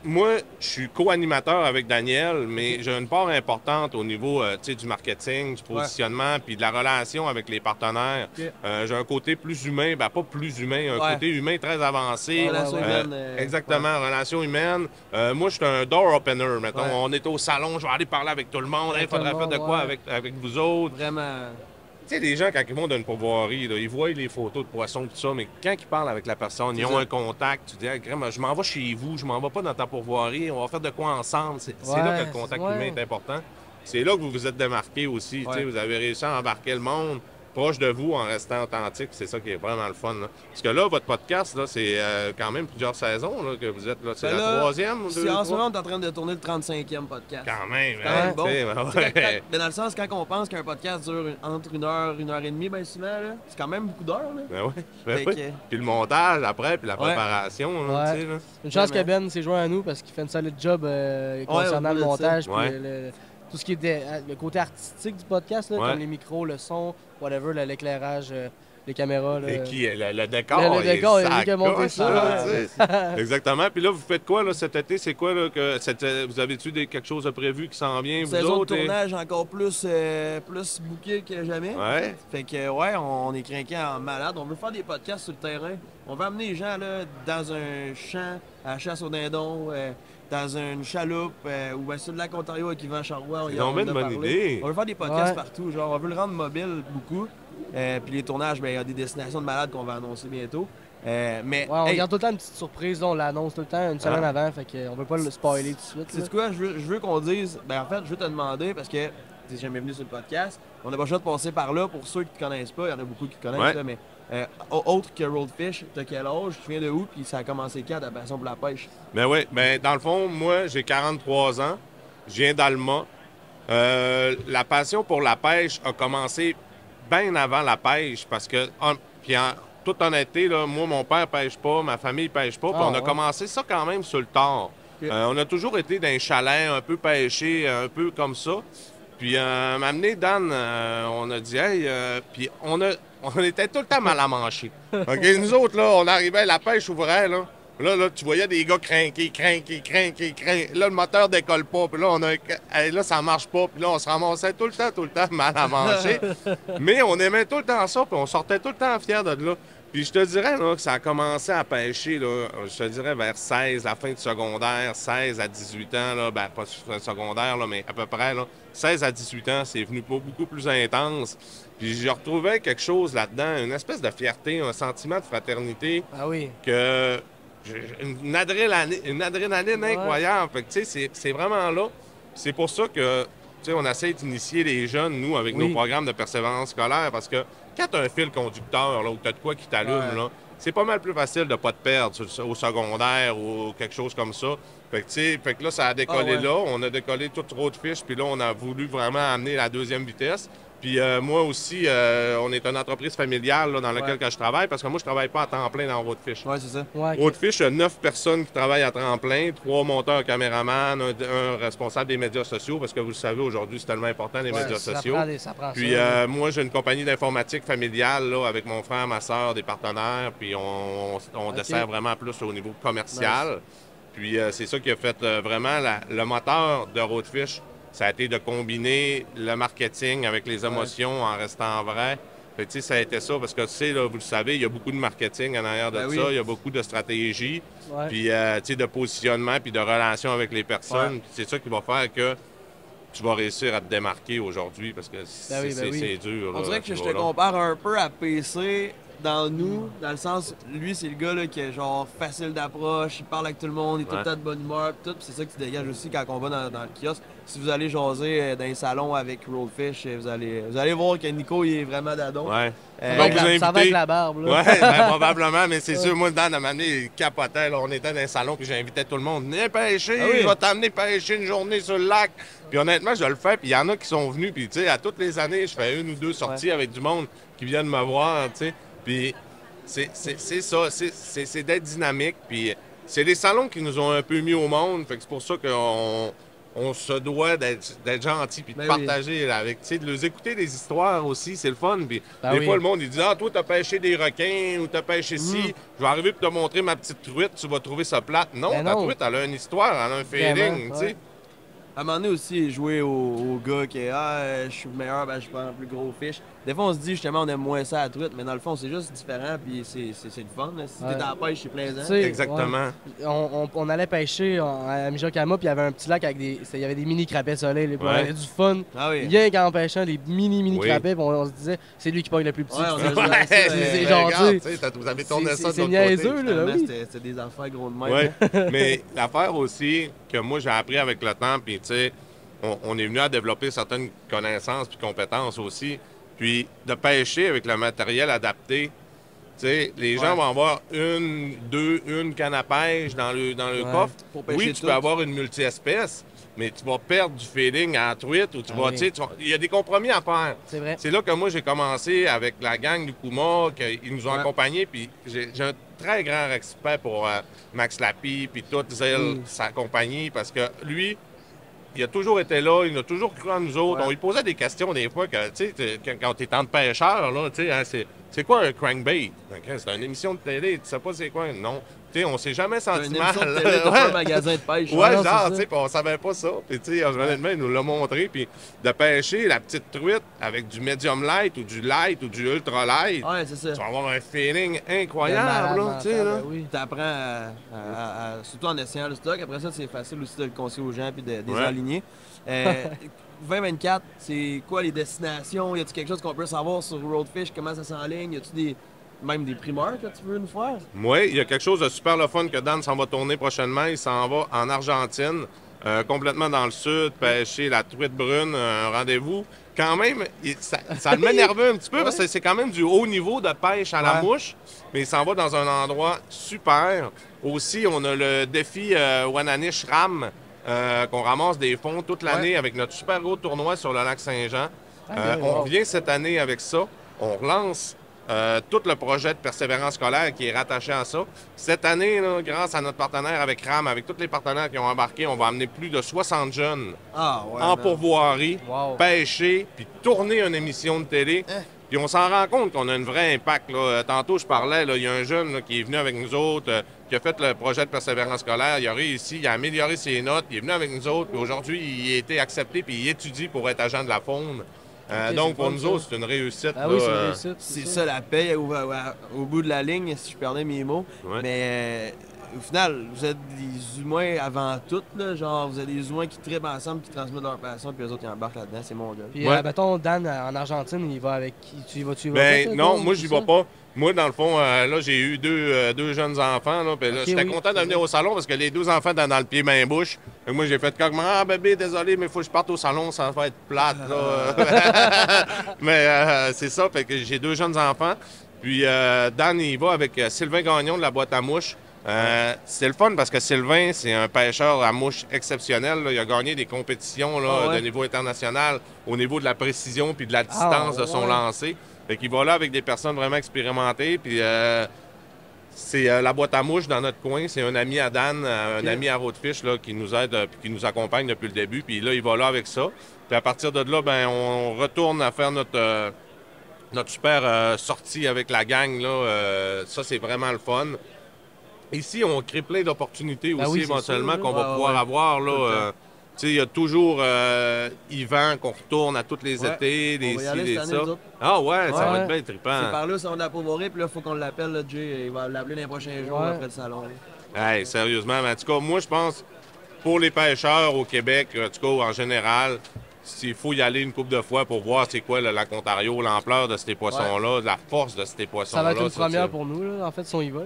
moi, je suis co-animateur avec Daniel, mais j'ai une part importante au niveau du marketing, du positionnement, puis de la relation avec les partenaires. J'ai un côté plus humain, pas plus humain, un côté humain très avancé. Relation humaine. Exactement, relation humaine. Moi, je suis un door opener, mettons. On est au salon, je vais aller parler avec tout le monde. Il faudrait faire de quoi avec vous autres. Vraiment... Tu sais, les gens, quand ils vont dans une pourvoirie, là, ils voient les photos de poissons, tout ça, mais quand ils parlent avec la personne, ils ont un contact, tu dis, je m'en vais chez vous, je m'en vais pas dans ta pourvoirie, on va faire de quoi ensemble. C'est là que le contact humain est important. C'est là que vous vous êtes démarqué aussi. Vous avez réussi à embarquer le monde proche de vous en restant authentique. C'est ça qui est vraiment le fun. Là. Parce que là, votre podcast, là, c'est quand même plusieurs saisons là, que vous êtes là. C'est la troisième? En ce moment, on est en train de tourner le 35e podcast. Quand même. Bon. Mais dans le sens, quand on pense qu'un podcast dure entre une heure et demie, bien souvent, c'est quand même beaucoup d'heures. Puis le montage après, puis la préparation. Là, là. Une chance que Ben s'est joint à nous parce qu'il fait une solide job concernant le montage. Tout ce qui est le côté artistique du podcast, là, comme les micros, le son, whatever, l'éclairage, les caméras. Là. Et le décor. Le décor, il a monté ça. Exactement. Puis là, vous faites quoi là, cet été? C'est quoi là, vous avez-tu quelque chose de prévu qui s'en vient? Saison de tournage encore plus booké que jamais. Fait que, on est craqué en malade. On veut faire des podcasts sur le terrain. On veut amener les gens là, dans un champ, à la chasse au dindon, dans une chaloupe, ou sur le lac Ontario avec Yvan Charrois. C'est une bonne idée. On veut faire des podcasts partout. Genre, on veut le rendre mobile beaucoup. Puis les tournages, il y a des destinations de malades qu'on va annoncer bientôt. Mais on garde tout le temps une petite surprise, là, on l'annonce tout le temps une semaine avant, fait qu'on veut pas le spoiler tout de suite. C'est quoi, je veux qu'on dise, en fait, je veux te demander, parce que tu n'es jamais venu sur le podcast, on n'a pas le choix de passer par là pour ceux qui ne te connaissent pas, il y en a beaucoup qui te connaissent, là, mais autre que Roadfish, t'as quel âge, tu viens de où, puis ça a commencé quand ta passion pour la pêche? Ben oui, dans le fond, moi, j'ai 43 ans, je viens d'Alma. La passion pour la pêche a commencé bien avant la pêche, parce que, puis en toute honnêteté, là, moi, mon père pêche pas, ma famille pêche pas, puis on a commencé ça quand même sur le tard. Okay. On a toujours été dans un chalet, un peu pêché, un peu comme ça. Puis, m'a amené Dan, on a dit, hey, puis on était tout le temps mal à manger. Okay? Nous autres, là, on arrivait, la pêche ouvrait, là. Là, tu voyais des gars crinquer. Là, le moteur décolle pas. Puis là, ça marche pas. Puis là, on se ramassait tout le temps mal à manger. Mais on aimait tout le temps ça. Puis on sortait tout le temps fiers de là. Puis je te dirais là, que ça a commencé à pêcher, là, je te dirais vers 16, la fin du secondaire, 16 à 18 ans. Là, ben, pas secondaire, là, mais à peu près. Là, 16 à 18 ans, c'est venu beaucoup plus intense. Puis je retrouvais quelque chose là-dedans, une espèce de fierté, un sentiment de fraternité. Ah oui. Que... Une adrénaline incroyable. Fait que, tu sais, c'est vraiment là. C'est pour ça que, tu sais, on essaie d'initier les jeunes, nous, avec nos programmes de persévérance scolaire, parce que quand tu as un fil conducteur, là, ou tu as de quoi qui t'allume, là, c'est pas mal plus facile de ne pas te perdre au secondaire ou quelque chose comme ça. Fait que, tu sais, fait que là, ça a décollé là. On a décollé tout Roadfish, puis là, on a voulu vraiment amener la deuxième vitesse. Puis moi aussi, on est une entreprise familiale là, dans laquelle je travaille, parce que moi, je travaille pas à temps plein dans Roadfish. Oui, c'est ça. Roadfish, il y a 9 personnes qui travaillent à temps plein, 3 monteurs caméramans, un responsable des médias sociaux, parce que vous le savez, aujourd'hui, c'est tellement important, les médias sociaux. Puis moi, j'ai une compagnie d'informatique familiale là, avec mon frère, ma soeur, des partenaires, puis on dessert vraiment plus au niveau commercial. Nice. Puis c'est ça qui a fait vraiment le moteur de Roadfish. Ça a été de combiner le marketing avec les émotions en restant vrai. Fait que, ça a été ça, parce que, tu sais, là, vous le savez, il y a beaucoup de marketing en arrière de ça. Il y a beaucoup de stratégie, puis, tu sais, de positionnement, puis de relations avec les personnes. C'est ça qui va faire que tu vas réussir à te démarquer aujourd'hui, parce que c'est dur. On dirait que je te compare un peu à PC dans nous, dans le sens, lui, c'est le gars là, qui est genre facile d'approche, il parle avec tout le monde, il est tout le temps de bonne humeur, tout. C'est ça que tu dégages aussi quand on va dans le kiosque. Si vous allez jaser dans les salons avec Roadfish, vous allez voir que Nico, il est vraiment d'adon. Ça va avec la barbe. Là. Oui, probablement, mais c'est sûr, moi, Dan, à un moment donné, il capotait. Là, on était dans un salon, puis j'invitais tout le monde. Venez pêcher, je vais t'amener pêcher une journée sur le lac. Puis honnêtement, je le fais, puis il y en a qui sont venus, puis tu sais, à toutes les années, je fais 1 ou 2 sorties avec du monde qui viennent me voir, tu sais. Puis c'est ça, c'est d'être dynamique. Puis c'est les salons qui nous ont un peu mis au monde. Fait que c'est pour ça qu'on se doit d'être gentil puis de partager avec, tu sais, de les écouter des histoires aussi, c'est le fun. Puis des fois, le monde, il dit « Ah, toi, t'as pêché des requins ou t'as pêché ci. Je vais arriver pour te montrer ma petite truite, tu vas trouver ça plate. » Non, ta truite, elle a une histoire, elle a un feeling, tu sais. À un moment donné aussi, jouer au gars qui est je suis le meilleur, je prends un plus gros fish. Des fois, on se dit justement, on aime moins ça à la truite, mais dans le fond, c'est juste différent, puis c'est le fun. Là. Si t'es dans la pêche, c'est plaisant. Exactement. On allait pêcher à Mijokama, puis il y avait un petit lac avec il y avait des mini crapets soleil. On avait du fun. Rien qu'en pêchant des mini crapets, on se disait, c'est lui qui pogne le plus petit. C'est gentil. Vous avez tourné ça de l'autre côté. C'est niaiseux, là. C'était des affaires gros de même. Mais l'affaire aussi que moi, j'ai appris avec le temps, puis tu sais, on est venu à développer certaines connaissances puis compétences aussi. Puis de pêcher avec le matériel adapté. Tu sais, les gens vont avoir une canne à pêche dans le coffre. Oui, tu peux avoir une multi-espèce, mais tu vas perdre du feeling à la truite ou il y a des compromis à faire. C'est vrai. C'est là que moi, j'ai commencé avec la gang du Kuma, qu'ils nous ont accompagnés, puis j'ai un très grand respect pour Max Lappy, puis toute sa compagnie, parce que lui, il a toujours été là, il a toujours cru en nous autres. On lui posait des questions des fois que, tu sais, quand t'es en pêcheur, là, tu sais, hein, c'est quoi un crankbait? C'est une émission de télé, tu sais pas c'est quoi? Non. Tu sais, on s'est jamais senti mal. Une émission de télé dans un magasin de pêche. Genre, tu sais, on savait pas ça. Puis, tu sais, honnêtement, il nous l'a montré. Puis, de pêcher la petite truite avec du medium light ou du light ou du ultra light. C'est ça. Tu vas avoir un feeling incroyable, là, tu sais, là. Tu apprends surtout en essayant le stock. Après ça, c'est facile aussi de le conseiller aux gens puis de les aligner. 2024, c'est quoi les destinations? Y a-t-il quelque chose qu'on peut savoir sur Roadfish? Comment ça s'enligne? Y a-t-il même des primeurs que tu veux nous faire? Oui, il y a quelque chose de super le fun que Dan s'en va tourner prochainement. Il s'en va en Argentine, complètement dans le sud, pêcher la truite brune, un rendez-vous. Quand même, ça le met nerveux un petit peu parce que c'est quand même du haut niveau de pêche à la mouche, mais il s'en va dans un endroit super. Aussi, on a le défi Wananish Ram, qu'on ramasse des fonds toute l'année avec notre super gros tournoi sur le lac Saint-Jean. On revient cette année avec ça. On relance tout le projet de persévérance scolaire qui est rattaché à ça. Cette année, là, grâce à notre partenaire avec RAM, avec tous les partenaires qui ont embarqué, on va amener plus de 60 jeunes en pourvoirie, pêcher, puis tourner une émission de télé. Puis on s'en rend compte qu'on a un vrai impact. Là. Tantôt, je parlais, il y a un jeune là, qui est venu avec nous autres, qui a fait le projet de persévérance scolaire. Il a réussi, il a amélioré ses notes, il est venu avec nous autres, puis aujourd'hui, il a été accepté, puis il étudie pour être agent de la faune. Donc, pour nous autres, c'est une réussite. Ah oui, c'est une réussite. C'est ça la paye au bout de la ligne, si je perdais mes mots. Ouais. Mais au final, vous êtes des humains avant tout. Là, genre, vous êtes des humains qui trippent ensemble, qui transmettent leur passion, puis les autres, ils embarquent là-dedans. C'est mon gars. Puis, mettons, Dan, en Argentine, il va avec qui? Tu y vas-tu? Ben, non, moi, j'y vais pas. Moi, dans le fond, là, j'ai eu deux jeunes enfants. Là, puis là, j'étais content de venir au salon parce que les deux enfants étaient dans le pied main-bouche. Moi, j'ai fait comme « Ah, bébé, désolé, mais il faut que je parte au salon, ça va être plate. » Mais c'est ça, fait que j'ai deux jeunes enfants. Puis Dan, il va avec Sylvain Gagnon de la boîte à mouches. C'est le fun parce que Sylvain, c'est un pêcheur à mouches exceptionnel. Là. Il a gagné des compétitions là, de niveau international au niveau de la précision puis de la distance de son lancer. Fait qu'il va là avec des personnes vraiment expérimentées. Puis c'est la boîte à mouches dans notre coin. C'est un ami à Dan, un ami à Roadfish là, qui nous aide puis qui nous accompagne depuis le début. Puis là, il va là avec ça. Puis à partir de là, ben, on retourne à faire notre super sortie avec la gang. Là. Ça, c'est vraiment le fun. Ici, on crée plein d'opportunités aussi éventuellement qu'on va pouvoir avoir. Là, il y a toujours Yvan qu'on retourne à tous les étés, des ci, des ça. Ah ouais, ça va être bien trippant. C'est par là, ça, on a pourvoirie, puis là, il faut qu'on l'appelle, là, Jay. Il va l'appeler dans les prochains jours après le salon. Hey, sérieusement, mais en tout cas, moi, je pense, pour les pêcheurs au Québec, en tout cas, en général, il faut y aller une couple de fois pour voir c'est quoi le lac Ontario, l'ampleur de ces poissons-là, la force de ces poissons-là. Ça va être une première pour nous, là, en fait, si on y va.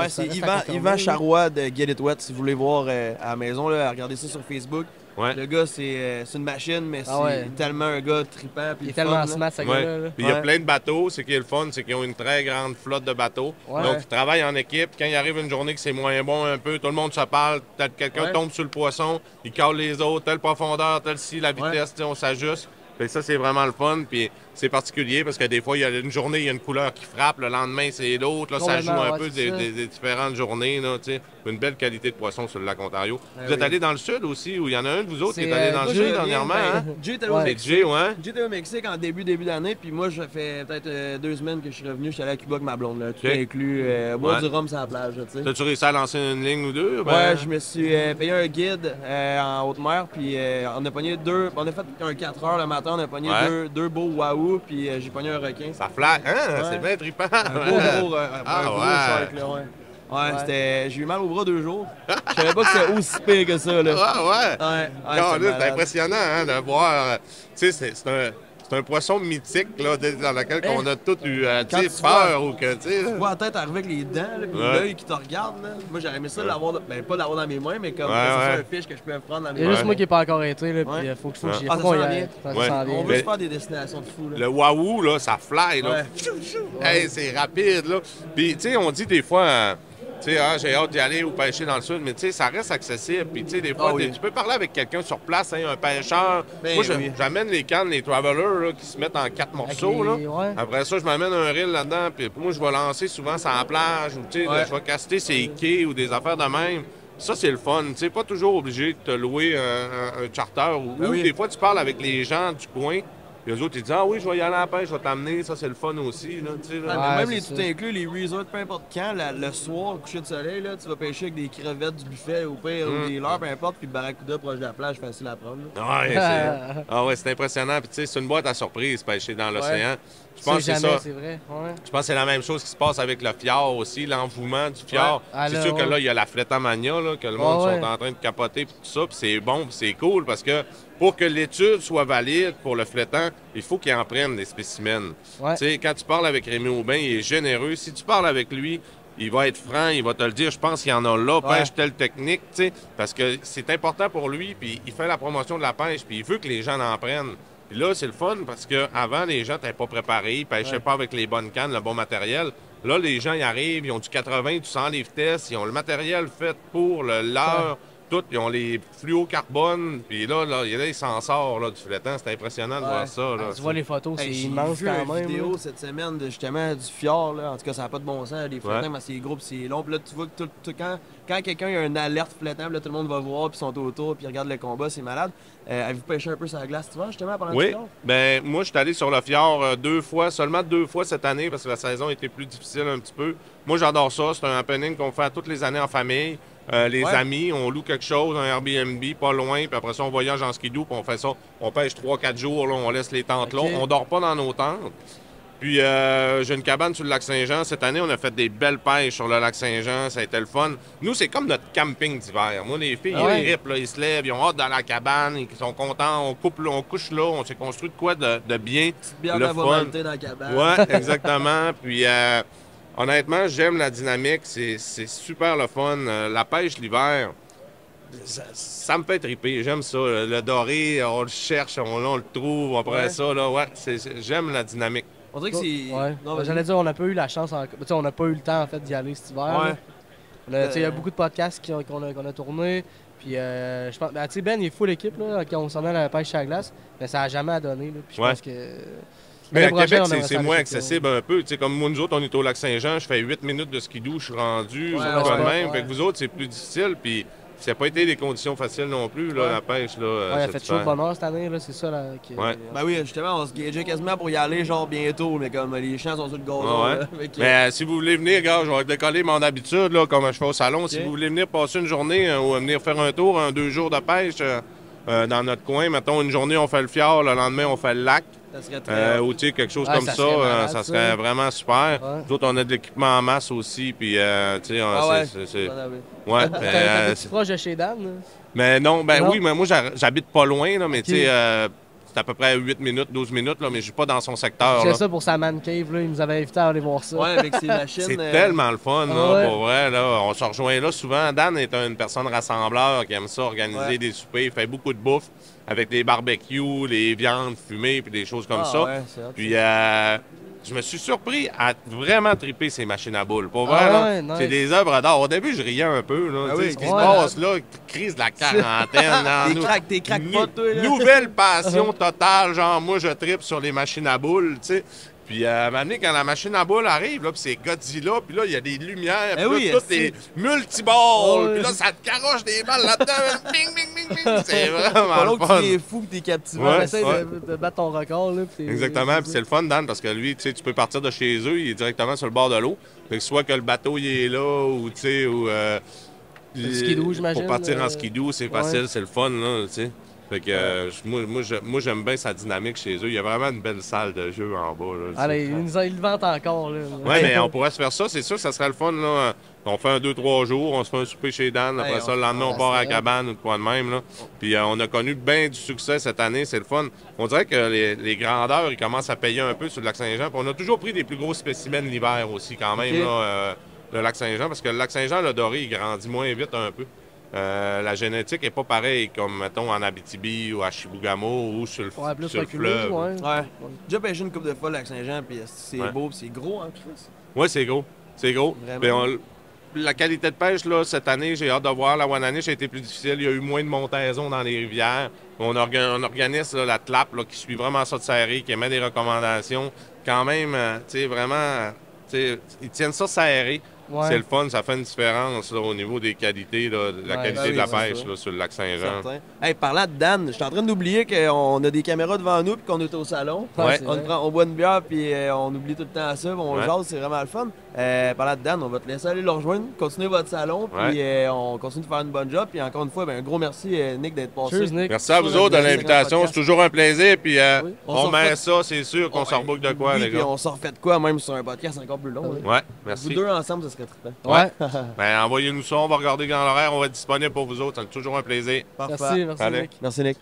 C'est Yvan Charrois de Get It Wet, si vous voulez voir à la maison, là, regardez ça sur Facebook. Ouais. Le gars, c'est une machine, mais c'est tellement un gars trippant. Il est tellement smart, ce gars-là. Puis il y a plein de bateaux. Ce qui est le fun, c'est qu'ils ont une très grande flotte de bateaux. Donc, ils travaillent en équipe. Quand il arrive une journée que c'est moins bon un peu, tout le monde se parle. Quelqu'un tombe sur le poisson, il cale les autres, telle profondeur, telle ci, la vitesse, on s'ajuste. Fait que ça, c'est vraiment le fun. Puis c'est particulier parce que des fois, il y a une journée, il y a une couleur qui frappe. Le lendemain, c'est l'autre. Là, ça joue un peu des différentes journées. Là, une belle qualité de poisson sur le lac Ontario. Vous êtes allé dans le sud aussi, ou il y en a un de vous autres qui est allé dans le sud dernièrement? Hein? Jay était au Mexique. J'étais au Mexique en début d'année. Puis moi, ça fait peut-être 2 semaines que je suis revenu. Je suis allé à Cuba avec ma blonde. Là, tout inclus. Boire du rhum sur la plage. T'as-tu réussi à lancer une ligne ou deux? Ouais, je me suis payé un guide en haute mer. Puis on a pogné 2. On a fait un 4 heures le matin. On a pogné deux beaux wahoo, puis j'ai pogné un requin. Ça flatte, hein? C'est bien trippant. Un gros shark, là, Ouais, j'ai eu mal au bras 2 jours. Je savais pas que c'était aussi pire que ça, là. C'est impressionnant, hein, de voir. Tu sais, c'est un poisson mythique, là, dans lequel on a tous eu peur ou que, tu sais. Tu vois la tête arriver avec les dents, là, puis l'œil qui te regarde, là. Moi, j'aurais aimé ça l'avoir, pas l'avoir dans mes mains, mais comme c'est un fish que je peux prendre dans mes mains. Il y a juste moi qui n'ai pas encore été, là, puis il faut qu'on y aille. On veut se faire des destinations de fou, là. Le wahoo, là, ça fly, là. Hey, c'est rapide, là. Puis, tu sais, on dit des fois... Tu sais, j'ai hâte d'y aller ou pêcher dans le sud, mais tu sais, ça reste accessible. Puis, tu sais, des fois, tu peux parler avec quelqu'un sur place, hein, un pêcheur. Moi, j'amène les cannes, les travelers, là, qui se mettent en 4 morceaux, là. Après ça, je m'amène un reel là-dedans, puis moi, je vais lancer souvent sur la plage, ou tu sais, je vais caster ces quais ou des affaires de même. Ça, c'est le fun. Tu sais, pas toujours obligé de te louer un charter. Ou des fois, tu parles avec les gens du coin. Puis eux autres, ils disent « Ah oui, je vais y aller à la pêche, je vais t'amener. » Ça, c'est le fun aussi. Là, même les tout inclus, les resorts, peu importe quand, le soir, au coucher de soleil, là, tu vas pêcher avec des crevettes du buffet au pire, ou des leurres, peu importe, puis le barracuda proche de la plage, facile à prendre. Ouais, c'est impressionnant. Puis tu sais, c'est une boîte à surprise, pêcher dans l'océan. Je pense que c'est ça. C'est vrai. Je pense que c'est la même chose qui se passe avec le fjord aussi, l'envouement du fjord. C'est sûr que là, il y a la Fletamania, là, que le monde sont en train de capoter, puis tout ça, puis c'est bon, puis c'est cool, parce que pour que l'étude soit valide pour le flétan, il faut qu'il en prenne des spécimens. Ouais. Tu sais, quand tu parles avec Rémi Aubin, il est généreux. Si tu parles avec lui, il va être franc, il va te le dire, je pense qu'il y en a là, pêche telle technique, tu sais, parce que c'est important pour lui, puis il fait la promotion de la pêche, puis il veut que les gens en prennent. Puis là, c'est le fun, parce qu'avant, les gens n'étaient pas préparés, ils pêchaient pas avec les bonnes cannes, le bon matériel. Là, les gens, ils arrivent, ils ont du 80, du 100 livres test, ils ont le matériel fait pour leur... Tout, ils ont les fluocarbones, puis là, ils s'en sortent là, du filetant. C'est impressionnant de voir ça. Là, tu vois les photos, c'est immense quand même. J'ai vu une vidéo cette semaine de, justement du fjord. Là. En tout cas, ça n'a pas de bon sens. Les filetants, mais c'est gros, puis c'est long. Puis là, tu vois que quand quelqu'un a une alerte filetant, là, tout le monde va voir, puis ils sont autour, puis ils regardent le combat, c'est malade. Avez-vous pêché un peu sur la glace, tu vois, justement, pendant le fjord? Ben, moi, je suis allé sur le fjord seulement deux fois cette année, parce que la saison était plus difficile un petit peu. Moi, j'adore ça. C'est un happening qu'on fait toutes les années en famille. Les amis, on loue quelque chose, un Airbnb, pas loin, puis après ça, on voyage en skidoo, puis on fait ça. On pêche 3-4 jours, là, on laisse les tentes là. On dort pas dans nos tentes. Puis, j'ai une cabane sur le lac Saint-Jean. Cette année, on a fait des belles pêches sur le lac Saint-Jean. Ça a été le fun. Nous, c'est comme notre camping d'hiver. Moi, les filles, ils rippent, là, ils se lèvent, ils ont hâte dans la cabane, ils sont contents. On couche là, on s'est construit de quoi de bien. Petite bière de volonté dans la cabane. Ouais, exactement. Puis, honnêtement, j'aime la dynamique. C'est super le fun. La pêche l'hiver, ça me fait triper. J'aime ça. Le doré, on le cherche, on le trouve. Après ça, là, j'aime la dynamique. On dirait que c'est... Ouais. J'allais dire, on n'a pas eu la chance, on n'a pas eu le temps en fait d'y aller cet hiver. Il y a beaucoup de podcasts qu'on a tournés. Puis je pense, Ben, il est full l'équipe quand on s'en allait à la pêche à la glace, mais ça n'a jamais donné. Là, puis je pense que... Mais à Québec, c'est moins accessible un peu. T'sais, comme moi, nous autres, on est au lac Saint-Jean, je fais 8 minutes de skidoo, je suis rendu, même. Fait que vous autres, c'est plus difficile. Puis ça n'a pas été des conditions faciles non plus, là, la pêche. Là, il a fait chaud de bonheur cette année, là, c'est ça. Là, Ben oui, justement, on se gageait quasiment pour y aller, genre bientôt, mais comme les champs sont sur le gazon. Mais si vous voulez venir, gars, je vais décoller mon habitude, là, comme je fais au salon. Si vous voulez venir passer une journée ou venir faire un tour, 2 jours de pêche dans notre coin, mettons, une journée, on fait le fjord, le lendemain, on fait le lac. Ça serait très ou tu sais, quelque chose comme ça serait vraiment super. Nous autres, on a de l'équipement en masse aussi, puis tu sais, c'est... Ouais. T'es proche de chez Dan? Là? Mais non, oui, mais moi, j'habite pas loin, là, mais tu sais, c'est à peu près 8 minutes, 12 minutes, là, mais je suis pas dans son secteur. C'est ça pour sa man cave, là, il nous avait invité à aller voir ça. Ouais, avec ses machines. C'est tellement le fun, là, pour vrai, là. On se rejoint là souvent. Dan est une personne rassembleur qui aime ça, organiser des soupers, il fait beaucoup de bouffe avec des barbecues, les viandes fumées, puis des choses comme ça. Ouais, puis je me suis surpris à vraiment triper ces machines à boules. Pour vrai, nice. C'est des œuvres d'art. Au début, je riais un peu. Là, ce qui se passe là, crise de la quarantaine. T'es craques pas, toi. Là. Nouvelle passion totale. Genre, moi, je tripe sur les machines à boules, tu sais. Puis, à un moment donné, quand la machine à boules arrive, là, puis c'est Godzilla, puis là, il y a des lumières, puis là, tout est multiballes, puis là, ça te caroche des balles là-dedans, bing, bing, bing, bing. C'est vraiment le fun. Tu es fou, puis t'es captivé. Essaye de battre ton record, là. Exactement, puis c'est le fun, Dan, parce que lui, tu sais, tu peux partir de chez eux, il est directement sur le bord de l'eau. Fait que soit que le bateau, il est là, ou, tu sais, ou... skidoo, j'imagine. Pour partir en skidoo, c'est facile, c'est le fun, là, tu sais. Fait que moi, j'aime bien sa dynamique chez eux. Il y a vraiment une belle salle de jeu en bas. Là, allez, ils le vendent encore. Là. Oui, mais on pourrait se faire ça. C'est sûr que ça serait le fun. Là. On fait 2-3 jours, on se fait un souper chez Dan. Après ça, le lendemain, on part à la cabane ou de quoi de même. Là. Puis on a connu bien du succès cette année. C'est le fun. On dirait que les grandeurs, ils commencent à payer un peu sur le lac Saint-Jean. Puis on a toujours pris des plus gros spécimens l'hiver aussi, quand même, là, le lac Saint-Jean. Parce que le lac Saint-Jean, le doré, il grandit moins vite un peu. La génétique n'est pas pareille comme, mettons, en Abitibi ou à Chibougamau ou sur le fleuve. Ouais. J'ai déjà pêché une couple de fois le lac Saint-Jean, puis c'est beau, puis c'est gros en plus. Oui, c'est gros. C'est gros. La qualité de pêche, là, cette année, j'ai hâte de voir. La Wananiche a été plus difficile. Il y a eu moins de montaison dans les rivières. On organise là, la TLAP là, qui suit vraiment ça de serré, qui émet des recommandations. Quand même, tu sais, vraiment, ils tiennent ça serré. Ouais. C'est le fun, ça fait une différence là, au niveau des qualités, là, de la qualité de la pêche là, sur le lac Saint-Jean. Hey, parlant de Dan, je suis en train d'oublier qu'on a des caméras devant nous et qu'on est au salon. Ouais. On boit une bière puis on oublie tout le temps ça, on jase, c'est vraiment le fun. Parlant de Dan, on va te laisser aller le rejoindre, continuer votre salon, puis on continue de faire une bonne job. Puis encore une fois, un gros merci Nick d'être passé. Cheers, Nick. Merci à vous autres de l'invitation, c'est toujours un plaisir. Puis on met ça, c'est sûr qu'on s'en reboucle de quoi, les gars. Puis on s'en refait de quoi, même sur un podcast encore plus long. Ouais, merci. Vous deux ensemble, ça serait trippant. Ouais. Ben, envoyez-nous ça, on va regarder dans l'horaire, on va être disponible pour vous autres. C'est toujours un plaisir. Parfait. Merci, Nick. Merci, Nick.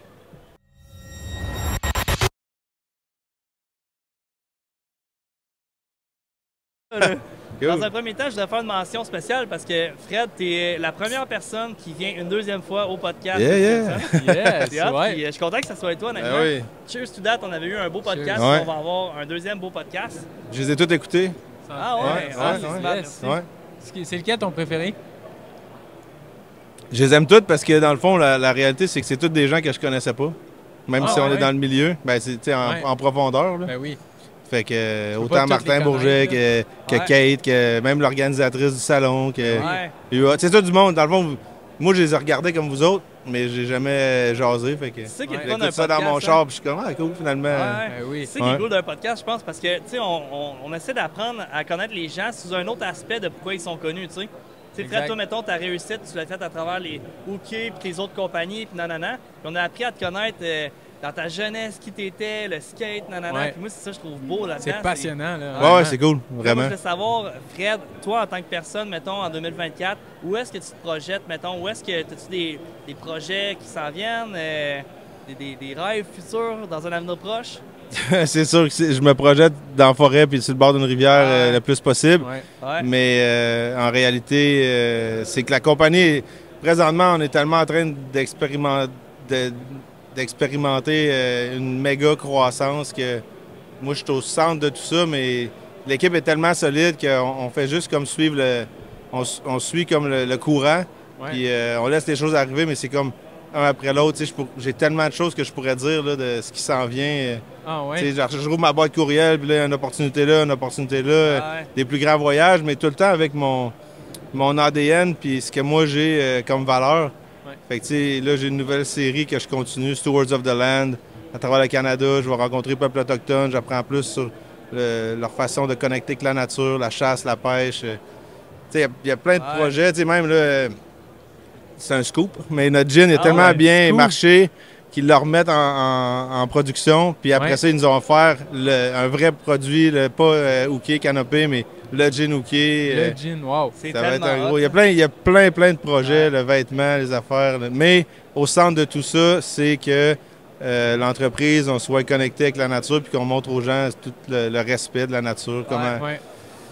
Dans un premier temps, je voudrais faire une mention spéciale parce que Fred, tu es la première personne qui vient une deuxième fois au podcast. Yes, Puis, je suis content que ça soit toi, honnêtement. Oui. Cheers to that, on avait eu un beau podcast. Ouais. On va avoir un deuxième beau podcast. Je les ai tous écoutés. Ah ouais? Merci. Ouais. C'est lequel ton préféré? Je les aime toutes parce que dans le fond, la réalité, c'est que c'est tous des gens que je connaissais pas. Même si on est dans le milieu, ben c'est en profondeur. Là. Ben oui. Fait que peux autant pas toutes Martin les Bourget que Ouais. Kate, que même l'organisatrice du salon, que c'est tout du monde. Dans le fond, moi je les ai regardés comme vous autres, mais j'ai jamais jasé. Fait que C'est ça qui est le fun j'écoute d'un ça dans podcast, mon char, puis je suis comme cool finalement. Ouais. Ben oui. C'est ça qui est cool d'un podcast, je pense, parce que, tu sais, on essaie d'apprendre à connaître les gens sous un autre aspect de pourquoi ils sont connus, tu sais. Tu sais, Fred, toi, mettons, ta réussite, tu l'as faite à travers les Hookies, puis tes autres compagnies, puis nanana. Puis on a appris à te connaître dans ta jeunesse, qui t'étais, le skate, nanana. Ouais. Puis moi, c'est ça que je trouve beau là-dedans. C'est passionnant, là. Ouais, c'est cool, Moi, vraiment. je voulais savoir, Fred, toi, en tant que personne, mettons, en 2024, où est-ce que tu te projettes, mettons, où est-ce que as-tu des projets qui s'en viennent, des rêves futurs dans un avenir proche? C'est sûr que je me projette dans la forêt puis sur le bord d'une rivière le plus possible. Ouais. Mais en réalité, c'est que la compagnie, présentement, on est tellement en train d'expérimenter une méga croissance que moi, je suis au centre de tout ça, mais l'équipe est tellement solide qu'on fait juste comme suivre on suit comme le courant, puis on laisse les choses arriver, mais c'est comme un après l'autre. J'ai tellement de choses que je pourrais dire là, de ce qui s'en vient. Ah ouais? Genre, je rouvre ma boîte courriel, puis là, une opportunité là, des plus grands voyages, mais tout le temps avec mon ADN, puis ce que moi j'ai comme valeur. Ouais. Fait que, tu sais, là, j'ai une nouvelle série que je continue, Stewards of the Land. À travers le Canada, je vais rencontrer le peuple autochtone, j'apprends plus sur leur façon de connecter avec la nature, la chasse, la pêche. Tu sais, il y a plein de projets, tu sais, même là, c'est un scoop, mais notre gin est tellement bien marché qu'ils le remettent en production. Puis après ça, ils nous ont offert un vrai produit, pas hooké, canopé, mais le gin hooké. Le gin, wow. Ça va être un gros. Il y a plein de projets, le vêtement, les affaires. Mais au centre de tout ça, c'est que l'entreprise, on soit connecté avec la nature puis qu'on montre aux gens tout le respect de la nature.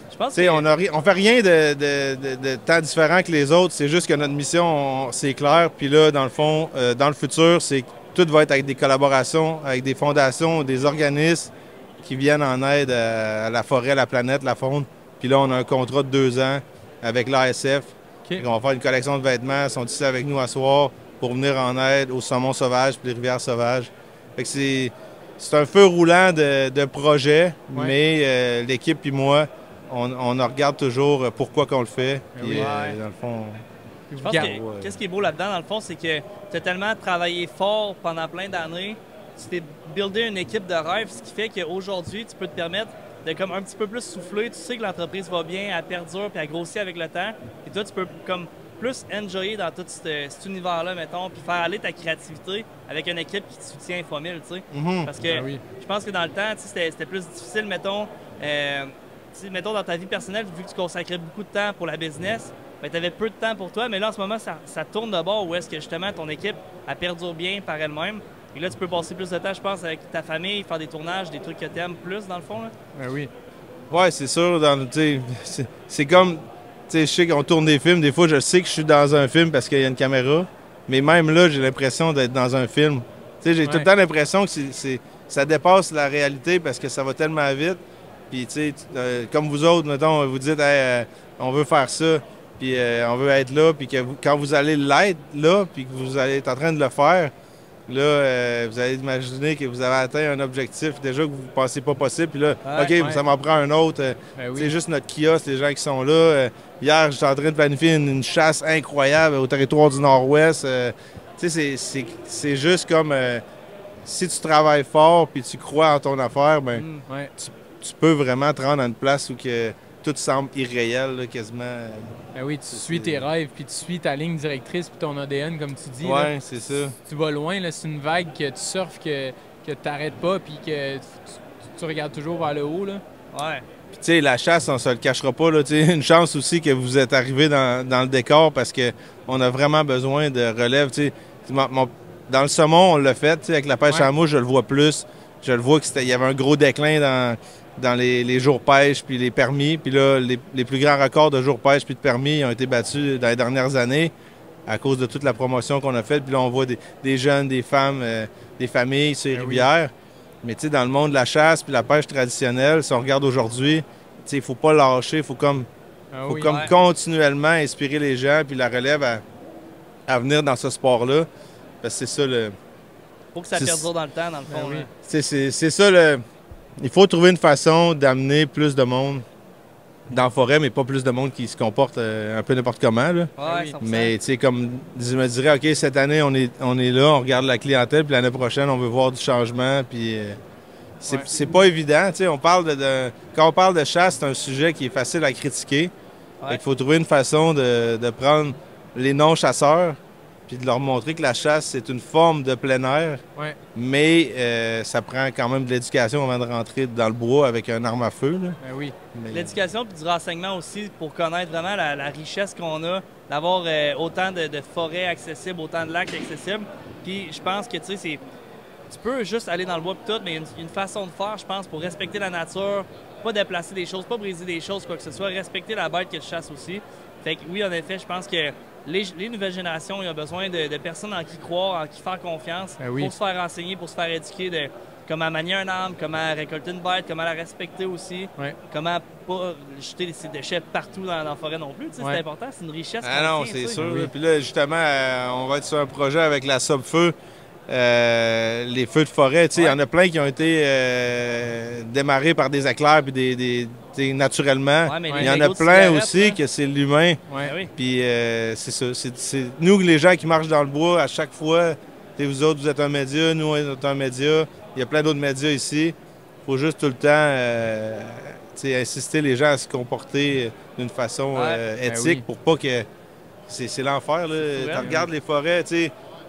Je pense on fait rien de tant différent que les autres. C'est juste que notre mission, c'est clair. Puis là, dans le fond, dans le futur, c'est que tout va être avec des collaborations, avec des fondations, des organismes qui viennent en aide à la forêt, à la planète, la faune. Puis là, on a un contrat de 2 ans avec l'ASF. On va faire une collection de vêtements. Ils sont ici avec nous à soir pour venir en aide aux saumons sauvages et les rivières sauvages. Fait que c'est un feu roulant de projets, mais l'équipe et moi, on regarde toujours pourquoi qu'on le fait. Puis, dans le fond... Je pense que qu'est-ce qui est beau là-dedans, dans le fond, c'est que tu as tellement travaillé fort pendant plein d'années, tu t'es buildé une équipe de rêve, ce qui fait qu'aujourd'hui, tu peux te permettre de comme un petit peu plus souffler. Tu sais que l'entreprise va bien, elle perdure puis elle grossit avec le temps. Et toi, tu peux comme plus enjoyer dans tout cet univers-là, mettons, puis faire aller ta créativité avec une équipe qui te soutient fois mille, tu sais. Parce que je pense que dans le temps, c'était plus difficile, mettons, mettons dans ta vie personnelle, vu que tu consacrais beaucoup de temps pour la business, ben, tu avais peu de temps pour toi, mais là, en ce moment, ça tourne de bord où est-ce que, justement, ton équipe, elle perdure bien par elle-même. Et là, tu peux passer plus de temps, je pense, avec ta famille, faire des tournages, des trucs que tu aimes plus, dans le fond. Là. Ben oui. Ouais, c'est sûr. C'est comme, tu sais, je sais qu'on tourne des films. Des fois, je sais que je suis dans un film parce qu'il y a une caméra. Mais même là, j'ai l'impression d'être dans un film. Tu sais, j'ai tout le temps l'impression que ça dépasse la réalité parce que ça va tellement vite. Puis, tu sais, comme vous autres, mettons, vous dites, hey, on veut faire ça. Puis on veut être là, puis que quand vous allez l'être là, puis que vous allez être en train de le faire, là, vous allez imaginer que vous avez atteint un objectif déjà que vous ne pensez pas possible. Puis là, ça m'en prend un autre. C'est juste notre kiosque, les gens qui sont là. Hier, j'étais en train de planifier une chasse incroyable au territoire du Nord-Ouest. Tu sais, c'est juste comme si tu travailles fort puis tu crois en ton affaire, ben, tu peux vraiment te rendre à une place où que tout semble irréel, là, quasiment. Ben oui, tu suis tes rêves, puis tu suis ta ligne directrice, puis ton ADN, comme tu dis. Ouais, c'est ça. Tu vas loin, c'est une vague que tu surfes, que tu n'arrêtes pas, puis que tu regardes toujours vers le haut. Là. Ouais. Puis, tu sais, la chasse, on se le cachera pas. Là, une chance aussi que vous êtes arrivé dans le décor parce qu'on a vraiment besoin de relève. Dans le saumon, on l'a fait. Avec la pêche à mouche, je le vois plus. Je le vois qu'il y avait un gros déclin dans les jours pêche puis les permis. Puis là, les plus grands records de jours pêche puis de permis ont été battus dans les dernières années à cause de toute la promotion qu'on a faite. Puis là, on voit des jeunes, des femmes, des familles sur les rivières. Mais tu sais, dans le monde de la chasse puis la pêche traditionnelle, si on regarde aujourd'hui, il ne faut pas lâcher, il faut comme continuellement inspirer les gens puis la relève à venir dans ce sport-là. Parce que c'est ça le... Faut que ça perdure dans le temps, dans le fond. C'est ça le... Il faut trouver une façon d'amener plus de monde dans la forêt, mais pas plus de monde qui se comporte un peu n'importe comment. Là. Ouais, mais tu sais, comme je me dirais, OK, cette année, on est là, on regarde la clientèle, puis l'année prochaine, on veut voir du changement, puis c'est pas évident. Tu sais, quand on parle de chasse, c'est un sujet qui est facile à critiquer. Il faut trouver une façon de prendre les non-chasseurs, puis de leur montrer que la chasse, c'est une forme de plein air, mais ça prend quand même de l'éducation avant de rentrer dans le bois avec un arme à feu. Là. L'éducation puis du renseignement aussi pour connaître vraiment la richesse qu'on a, d'avoir autant de forêts accessibles, autant de lacs accessibles. Puis je pense que tu peux juste aller dans le bois et tout, mais il y a une façon de faire, je pense, pour respecter la nature, pas déplacer des choses, pas briser des choses, quoi que ce soit, respecter la bête que tu chasses aussi. Fait que oui, en effet, je pense que les nouvelles générations, ils ont besoin de personnes en qui croire, en qui faire confiance, pour se faire renseigner, pour se faire éduquer de comment manier un arme, comment récolter une bête, comment la respecter aussi, comment pas jeter ces déchets partout dans la forêt non plus. C'est important, c'est une richesse. Ah non, c'est sûr. Puis là, justement, on va être sur un projet avec la Sub-Feu. Les feux de forêt, il y en a plein qui ont été démarrés par des éclairs puis naturellement. Il y en a plein aussi que c'est l'humain. Puis c'est ça. C'est nous, les gens qui marchent dans le bois, à chaque fois, vous autres, vous êtes un média, nous, on est un média. Il y a plein d'autres médias ici. Il faut juste tout le temps insister les gens à se comporter d'une façon éthique pour pas que... C'est l'enfer. Tu regardes les forêts,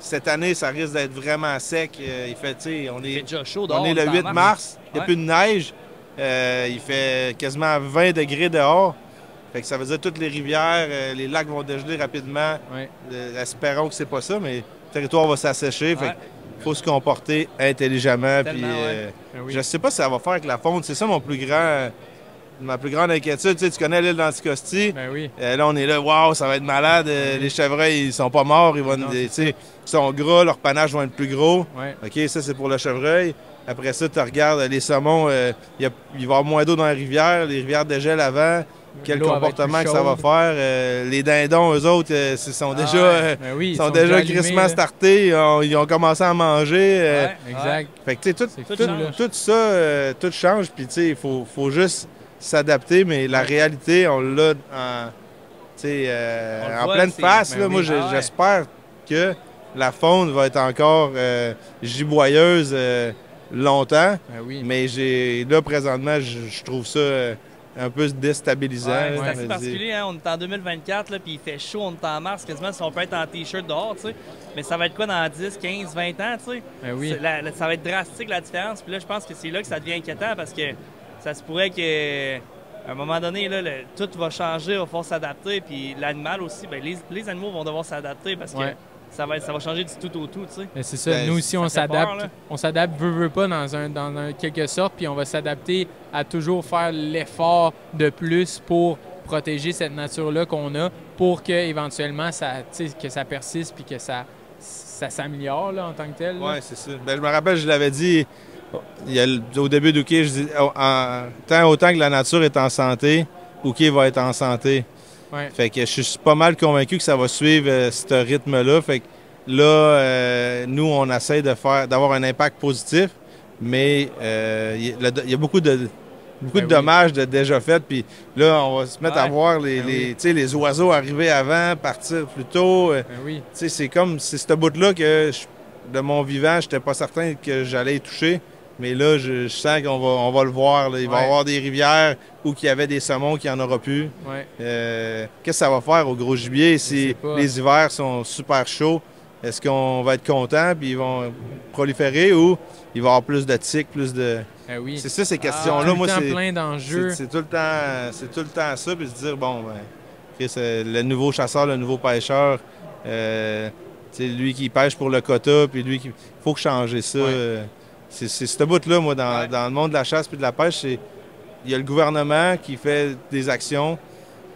cette année, ça risque d'être vraiment sec. Il fait déjà chaud dehors, on est le 8 mars, il n'y a plus de neige. Il fait quasiment 20 degrés dehors. Fait que ça veut dire que toutes les rivières, les lacs vont dégeler rapidement. Espérons que c'est pas ça, mais le territoire va s'assécher. Fait qu'il faut se comporter intelligemment. Puis, je sais pas si ça va faire avec la fonte. C'est ça ma plus grande inquiétude. Tu connais l'île d'Anticosti. Là, on est là, waouh, ça va être malade. Les chevreuils, ils sont pas morts. Ils sont gras, leur panache va être plus gros. OK, ça, c'est pour le chevreuil. Après ça, tu regardes les saumons, il va y avoir moins d'eau dans les rivières dégèlent avant. Quel comportement que ça va faire. Les dindons, eux autres, sont déjà crissement startés. Ils ont commencé à manger. Exact. Fait que, tout ça, tout change. Puis, il faut juste s'adapter, mais la réalité, on l'a en pleine face. Là, moi, j'espère que la faune va être encore giboyeuse longtemps. Mais là, présentement, je trouve ça un peu déstabilisant. C'est assez particulier. Hein? On est en 2024, puis il fait chaud, on est en mars, quasiment si on peut être en T-shirt dehors. Mais ça va être quoi dans 10, 15, 20 ans? Ça va être drastique, la différence. Puis là, je pense que c'est là que ça devient inquiétant parce que ça se pourrait qu'à un moment donné, là, tout va changer, il va falloir s'adapter. Puis l'animal aussi, bien, les animaux vont devoir s'adapter parce que ça va changer du tout au tout. C'est ça, nous aussi, on s'adapte. On s'adapte, veut pas, dans quelque sorte, puis on va s'adapter à toujours faire l'effort de plus pour protéger cette nature-là qu'on a pour qu'éventuellement, que ça persiste puis que ça s'améliore en tant que tel. Oui, c'est ça. Ben, je me rappelle, je l'avais dit... au début d'Ouké, je dis autant que la nature est en santé, Ouké va être en santé. Fait que je suis pas mal convaincu que ça va suivre ce rythme-là. Fait que là, nous, on essaie d'avoir un impact positif, mais il y a beaucoup de dommages déjà faits. Puis là, on va se mettre à voir les oiseaux arriver avant, partir plus tôt. C'est ce bout-là que de mon vivant, je n'étais pas certain que j'allais y toucher. Mais là, je sens qu'on va le voir. Là. Il va y avoir des rivières où il y avait des saumons qu'il n'y en aura plus. Qu'est-ce que ça va faire au gros gibier si les hivers sont super chauds? Est-ce qu'on va être content puis ils vont proliférer ou il va y avoir plus de tiques, plus de... C'est ça, ces questions-là. Moi, c'est plein d'enjeux. C'est tout le temps ça. Puis se dire, bon, c'est le nouveau chasseur, le nouveau pêcheur, lui qui pêche pour le quota, puis lui qui... Il faut changer ça. C'est ce bout-là, moi, dans le monde de la chasse et de la pêche, il y a le gouvernement qui fait des actions,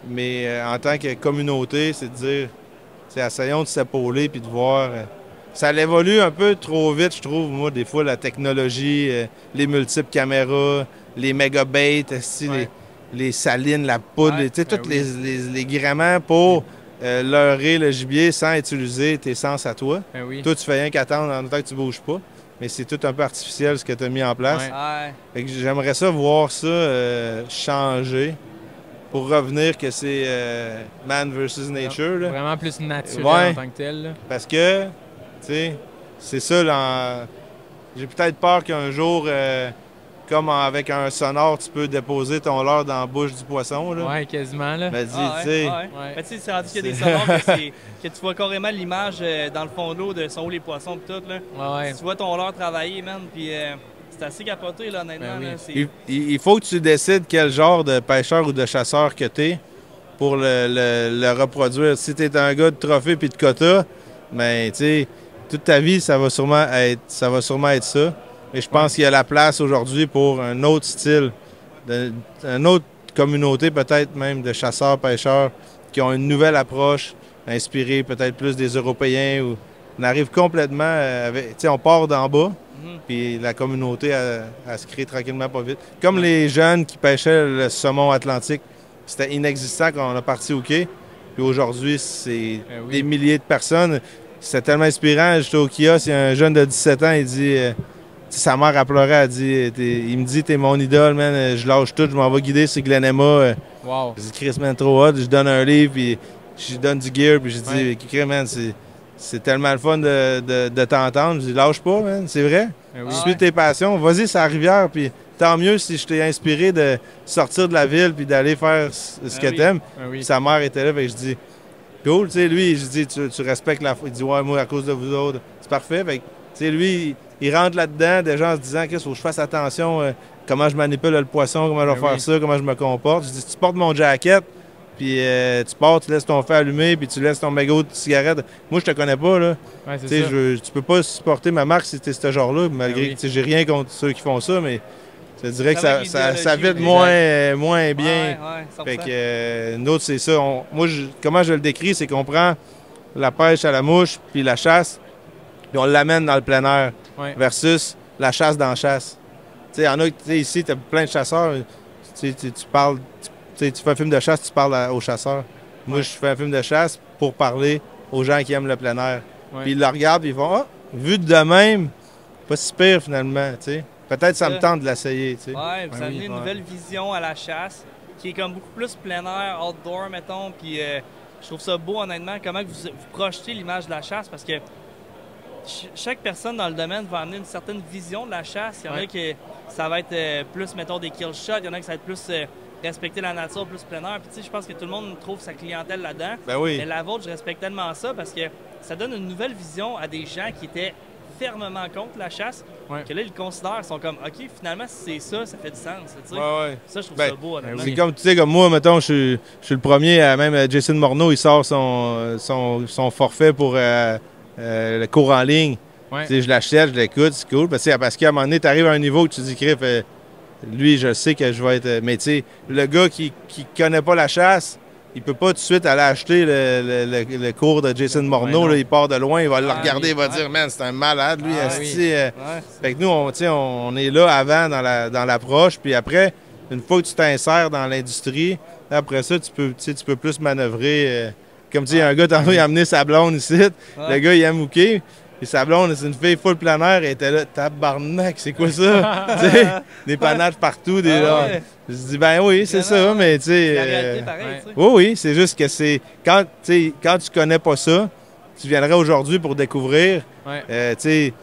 mais en tant que communauté, c'est de dire, essayons de s'épauler puis de voir. Ça évolue un peu trop vite, je trouve, moi, des fois, la technologie, les multiples caméras, les mégabytes, les salines, la poudre, tous les gréements pour leurrer le gibier sans utiliser tes sens à toi. Toi, tu fais rien qu'attendre en temps que tu bouges pas. Mais c'est tout un peu artificiel ce que tu as mis en place. Fait que j'aimerais ça voir ça changer pour revenir que c'est man versus nature. Là. Vraiment plus naturel en tant que tel. Là. Parce que, tu sais, c'est ça. J'ai peut-être peur qu'un jour, comme avec un sonore, tu peux déposer ton leurre dans la bouche du poisson. Là. Ouais, quasiment. Là. Ben, tu sais. Mais tu sais, c'est rendu qu'il y a des sonores que tu vois carrément l'image dans le fond de l'eau de sont où les poissons et tout. Là. Tu vois ton leurre travailler, man, puis c'est assez capoté, là, honnêtement. Là, il faut que tu décides quel genre de pêcheur ou de chasseur que tu es pour le reproduire. Si tu es un gars de trophée puis de quota, ben, tu sais, toute ta vie, ça va sûrement être ça. Mais je pense qu'il y a la place aujourd'hui pour un autre style, une autre communauté peut-être même de chasseurs-pêcheurs qui ont une nouvelle approche, inspirée peut-être plus des Européens. Où on arrive complètement avec... Tu sais, on part d'en bas, puis la communauté, elle se crée tranquillement pas vite. Comme les jeunes qui pêchaient le saumon atlantique, c'était inexistant quand on a parti au quai. Puis aujourd'hui, c'est des milliers de personnes. C'était tellement inspirant. J'étais au kiosque, il y a un jeune de 17 ans, il dit... sa mère a pleuré, elle dit, il me dit, t'es mon idole, man, je lâche tout, je m'en vais guider sur Glen Emma. Wow. Je dis, Chris, man, trop hot, je donne un livre, puis je donne du gear, puis je dis, Chris, man, c'est tellement le fun de t'entendre. Je dis, lâche pas, man, c'est vrai. Suis tes passions, vas-y sur la rivière, puis tant mieux si je t'ai inspiré de sortir de la ville, puis d'aller faire ce que t'aimes. Puis sa mère était là, puis je dis, cool, tu sais, lui, je dis, tu respectes la foi. Il dit, ouais, moi, à cause de vous autres, c'est parfait. Fait que, tu sais, lui, il rentre là-dedans déjà en se disant qu'il faut que je fasse attention comment je manipule le poisson, comment je vais faire ça, comment je me comporte. Je dis, tu portes mon jacket, puis tu pars, tu laisses ton feu allumé, puis tu laisses ton mégot de cigarette. Moi, je te connais pas, là. Tu peux pas supporter ma marque si t'es ce genre-là, malgré que j'ai rien contre ceux qui font ça, mais je te dirais que ça vide moins bien. Fait que nous autres, c'est ça. Comment je le décris, c'est qu'on prend la pêche à la mouche, puis la chasse, puis on l'amène dans le plein air. Versus la chasse dans la chasse. Tu sais, ici, tu as plein de chasseurs. Tu parles, tu fais un film de chasse, tu parles aux chasseurs. Moi, je fais un film de chasse pour parler aux gens qui aiment le plein air. Puis ils le regardent et ils font, vu de même, pas si pire finalement. Peut-être ça me tente de l'essayer. Vous amenez une nouvelle vision à la chasse qui est comme beaucoup plus plein air, outdoor, mettons. Puis je trouve ça beau, honnêtement, comment vous projetez l'image de la chasse parce que chaque personne dans le domaine va amener une certaine vision de la chasse. Il y en a qui ça va être plus, mettons, des kill shots. Il y en a qui ça va être plus respecter la nature, plus plein air. Puis tu sais, je pense que tout le monde trouve sa clientèle là-dedans. Mais la vôtre, je respecte tellement ça parce que ça donne une nouvelle vision à des gens qui étaient fermement contre la chasse. Que là, ils le considèrent, ils sont comme, OK, finalement, si c'est ça, ça fait du sens. Ça, je trouve ça beau. C'est comme, tu sais, comme moi, mettons, je suis le premier, même Jason Morneau, il sort son forfait pour... le cours en ligne, je l'achète, je l'écoute, c'est cool. Parce qu'à un moment donné, tu arrives à un niveau où tu te dis, Criff, lui, je sais que je vais être. Mais tu sais, le gars qui connaît pas la chasse, il peut pas tout de suite aller acheter le cours de Jason Morneau. Là, il part de loin, il va le regarder, il va dire, man, c'est un malade, lui. Fait que nous, on est là avant dans l'approche, puis après, une fois que tu t'insères dans l'industrie, après ça, tu peux plus manœuvrer. Comme tu dis, un gars, tantôt, il a amené sa blonde ici. Le gars, il a mouqué. Puis sa blonde, c'est une fille full plein air. Elle était là, tabarnak, c'est quoi ça? Des panaches partout. Je dis, ben oui, c'est ça, mais tu sais. C'est la réalité pareil, oui, c'est juste que c'est. Quand tu connais pas ça, tu viendrais aujourd'hui pour découvrir. Tu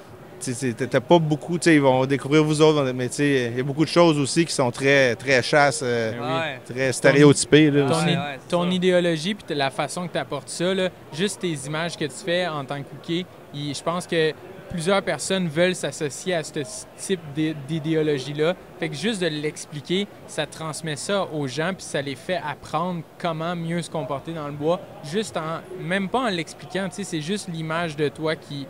sais, t'as pas beaucoup, tu sais, ils vont découvrir vous autres, mais tu sais, il y a beaucoup de choses aussi qui sont très chasse, très stéréotypées. Ton idéologie puis la façon que tu apportes ça, là, juste tes images que tu fais en tant que cookie, je pense que plusieurs personnes veulent s'associer à ce type d'idéologie-là. Fait que juste de l'expliquer, ça transmet ça aux gens, puis ça les fait apprendre comment mieux se comporter dans le bois, juste même pas en l'expliquant, tu sais, c'est juste l'image de toi qui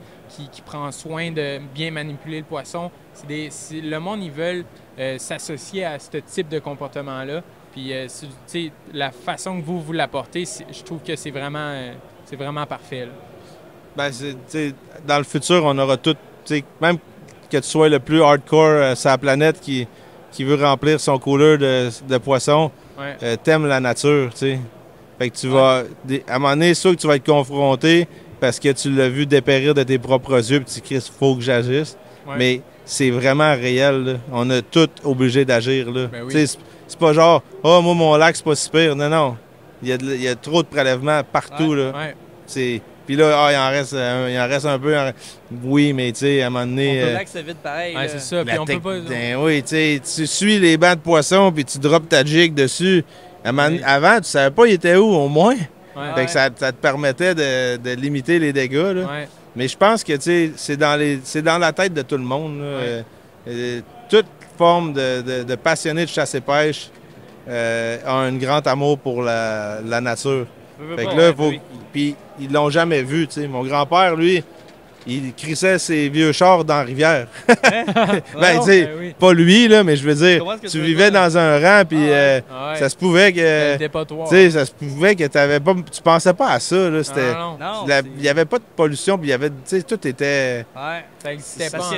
prend soin de bien manipuler le poisson. Le monde, ils veulent s'associer à ce type de comportement-là. Puis, tu sais, la façon que vous l'apportez, je trouve que c'est vraiment parfait, là. Ben, dans le futur, on aura tout, même que tu sois le plus hardcore sur la planète qui veut remplir son cooler de poissons, t'aimes la nature, tu sais. Fait que tu vas, à un moment donné, c'est sûr que tu vas être confronté parce que tu l'as vu dépérir de tes propres yeux, puis tu cries, il faut que j'agisse. Ouais. Mais c'est vraiment réel, là. On a tout obligé d'agir, là. Ben oui. C'est pas genre, moi, mon lac, c'est pas si pire. Non, non. Il y a trop de prélèvements partout, là. Ouais. Puis là, il en reste un peu. Oui, mais tu sais, à un moment donné. Le lac se vide pareil. Ouais, c'est ça. Puis on peut pas. Oui, tu suis les bancs de poissons, puis tu drops ta jig dessus. Avant, tu savais pas il était où, au moins. Ouais. Fait que ça te permettait de limiter les dégâts, là. Ouais. Mais je pense que, tu sais, c'est dans la tête de tout le monde, là. Ouais. Toute forme de passionné de chasse et pêche a un grand amour pour la nature. Fait que là, puis ils l'ont jamais vu, tu sais. Mon grand-père, lui, il crissait ses vieux chars dans la rivière. Ben, tu sais, pas lui, là, mais je veux dire, tu vivais dans un rang, puis ça se pouvait que... Tu sais, ça se pouvait que tu pensais pas à ça, là. Il y avait pas de pollution, puis il y avait, tu sais, tout était... Ouais, ça existait pas.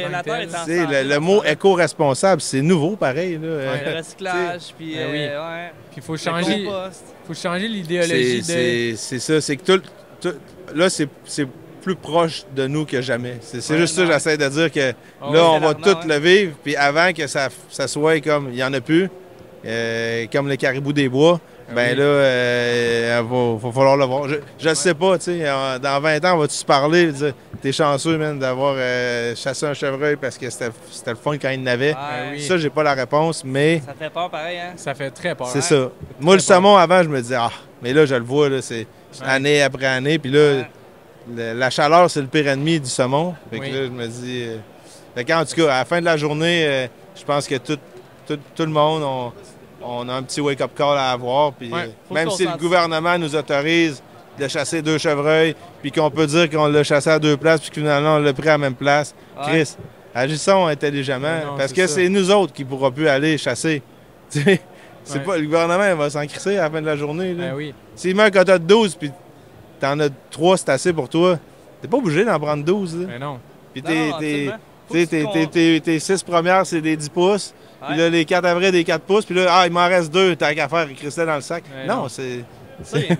Le mot éco-responsable, c'est nouveau, pareil, là. Le recyclage, puis... Puis il faut changer l'idéologie de... C'est ça, c'est que là, c'est plus proche de nous que jamais. C'est juste ça que j'essaie de dire, que là, on va tout le vivre, puis avant que ça soit comme, il n'y en a plus, comme les caribous des bois, ben là, il va falloir le voir. Je ne sais pas, tu sais, dans 20 ans, on va-tu se parler, dire, t'es chanceux, man, d'avoir chassé un chevreuil parce que c'était le fun quand il n'avait. Ça, j'ai pas la réponse, mais... Ça fait peur, pareil, hein? Ça fait très peur. C'est ça. Moi, le saumon, avant, je me disais, mais là, je le vois, là, c'est année après année, puis là... La chaleur, c'est le pire ennemi du saumon. Fait que là, je me dis... en tout cas, à la fin de la journée, je pense que tout le monde, on a un petit wake-up call à avoir. Puis, même si le gouvernement nous autorise de chasser 2 chevreuils, puis qu'on peut dire qu'on l'a chassé à 2 places, puis que finalement, on l'a pris à la même place, Chris, agissons intelligemment, parce que c'est nous autres qui ne pourrons plus aller chasser. C'est pas, le gouvernement il va s'en crisser à la fin de la journée. Là. S'il met un quota de 12, puis t'en as 3, c'est assez pour toi. T'es pas obligé d'en prendre 12. Là. Mais non. Puis tes 6 premières, c'est des 10 pouces. Puis là, les 4 après, des 4 pouces. Puis là, il m'en reste 2, t'as qu'à faire Christelle dans le sac. Non, c'est...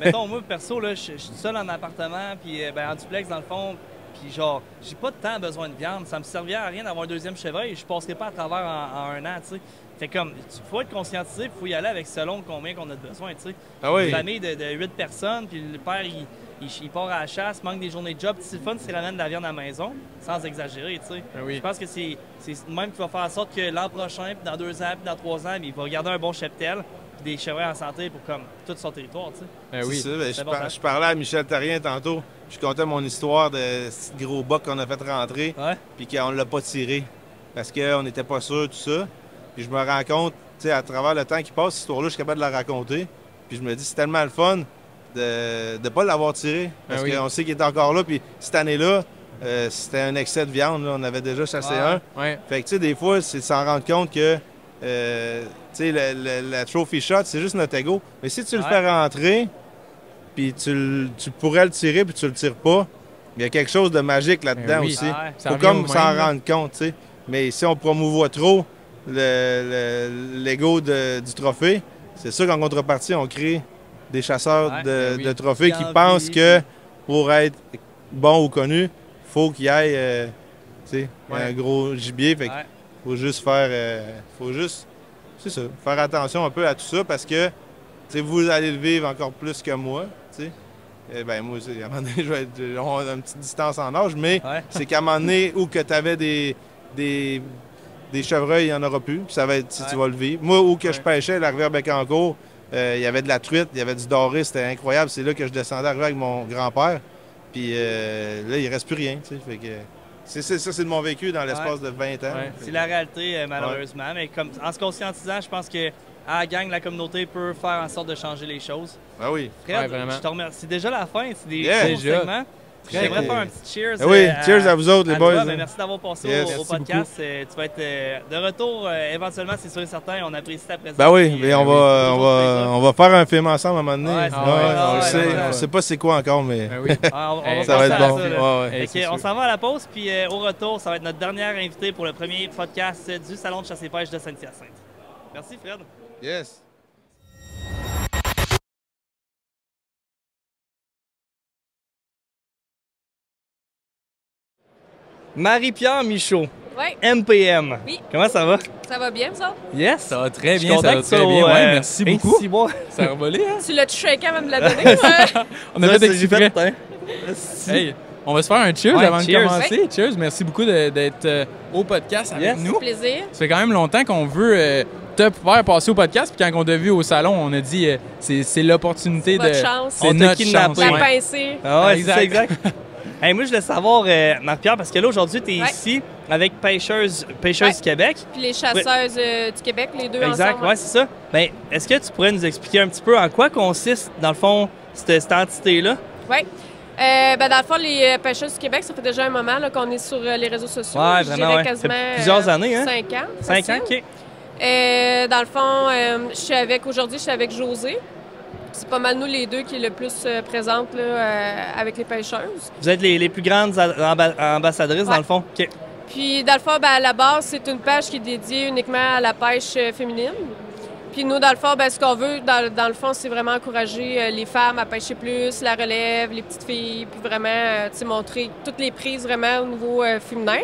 Mettons, moi, perso, là, je suis seul en appartement, puis en duplex, dans le fond. Puis genre, j'ai pas tant besoin de viande. Ça me servirait à rien d'avoir un 2e chevreuil. Je passerai pas à travers en 1 an, tu sais. Fait comme, il faut être conscientisé, il faut y aller avec selon combien qu'on a de besoin, tu sais. Une famille de 8 personnes, puis le père, il part à la chasse, manque des journées de job. C'est le fun s'il ramène de la viande à la maison, sans exagérer, tu sais. Je pense que c'est même qui va faire en sorte que l'an prochain, puis dans 2 ans, puis dans 3 ans, il va regarder un bon cheptel, puis des chevreuils en santé pour comme tout son territoire, tu sais. Je parlais à Michel Therrien tantôt, je contais mon histoire de ce gros boc qu'on a fait rentrer, puis qu'on l'a pas tiré, parce qu'on n'était pas sûr, tout ça. Puis je me rends compte, tu sais, à travers le temps qui passe, cette histoire-là, je suis capable de la raconter. Puis je me dis, c'est tellement le fun de ne pas l'avoir tiré. Parce qu'on sait qu'il est encore là. Puis cette année-là, c'était un excès de viande. Là. On avait déjà chassé un. Fait que, tu sais, des fois, c'est de s'en rendre compte que, tu sais, la trophy shot, c'est juste notre ego. Mais si tu le fais rentrer, puis tu pourrais le tirer, puis tu le tires pas, il y a quelque chose de magique là-dedans aussi. Faut comme s'en rendre compte, tu sais. Mais si on promouvoit trop l'ego du trophée, c'est sûr qu'en contrepartie, on crée des chasseurs de trophées qui pensent que pour être bon ou connu, il faut qu'il y ait un gros gibier. Fait faut juste faire. C'est ça, faire attention un peu à tout ça parce que vous allez le vivre encore plus que moi. Ben moi, à un moment donné, on a une petite distance en âge, mais c'est qu'à un moment donné où que tu avais des chevreuils, il n'y en aura plus. Puis ça va être, tu vas le vivre. Moi, où que je pêchais, la rivière Bécancour, il y avait de la truite, il y avait du doré, c'était incroyable. C'est là que je descendais à la rivière avec mon grand-père. Puis là, il ne reste plus rien. Fait que Ça, c'est de mon vécu dans l'espace de 20 ans. Ouais. C'est la réalité, malheureusement. Mais comme, en se conscientisant, je pense que à la gang, la communauté peut faire en sorte de changer les choses. Ah oui. Fred, je te remercie. C'est déjà la fin. C'est des beaux segments. J'aimerais faire un petit cheers. Oui, cheers à vous autres, les boys. Merci d'avoir passé au podcast. Tu vas être de retour éventuellement, c'est sûr et certain. On apprécie ta présence. Ben oui, mais on va faire un film ensemble à un moment donné. On sait. On sait pas c'est quoi encore, mais ça va être bon. On s'en va à la pause, puis au retour, ça va être notre dernière invitée pour le premier podcast du Salon de chasse et pêche de Saint-Hyacinthe. Merci, Fred. Yes. Marie-Pierre Michaud, Oui. MPM. Oui. Comment ça va? Ça va bien, ça? Yes. Ça va très bien, ça va très bien. Ouais, merci beaucoup. Ça a revolé, hein? Tu l'as shaké avant de me la donner? On a fait exprès. Hey, on va se faire un cheers avant de commencer. Ouais. Cheers, merci beaucoup d'être au podcast avec nous. Plaisir. Ça fait quand même longtemps qu'on veut te faire passer au podcast, puis quand on t'a vu au salon, on a dit c'est l'opportunité de... chance. C'est notre chance. La pincée. Ah ouais, exact. Hey, moi, je voulais savoir, Marie-Pierre, parce que là, aujourd'hui, tu es ici avec Pêcheuses du Québec. Puis les chasseuses du Québec, les deux ensemble. Exact, ouais, c'est ça. Ben, est-ce que tu pourrais nous expliquer un petit peu en quoi consiste, dans le fond, cette entité-là? Oui. Dans le fond, les Pêcheuses du Québec, ça fait déjà un moment qu'on est sur les réseaux sociaux. Ouais, vraiment, ouais. Quasiment, plusieurs années, hein? 5 ans. 5 ans, OK. Dans le fond, aujourd'hui, je suis avec Josée. C'est pas mal nous les deux qui est le plus présente là, avec les pêcheuses. Vous êtes les plus grandes ambassadrices, dans le fond? OK. Puis, dans le fond, à la base, c'est une page qui est dédiée uniquement à la pêche féminine. Puis nous, dans le fond, ce qu'on veut, dans le fond, c'est vraiment encourager les femmes à pêcher plus, la relève, les petites filles, puis vraiment montrer toutes les prises vraiment au niveau féminin.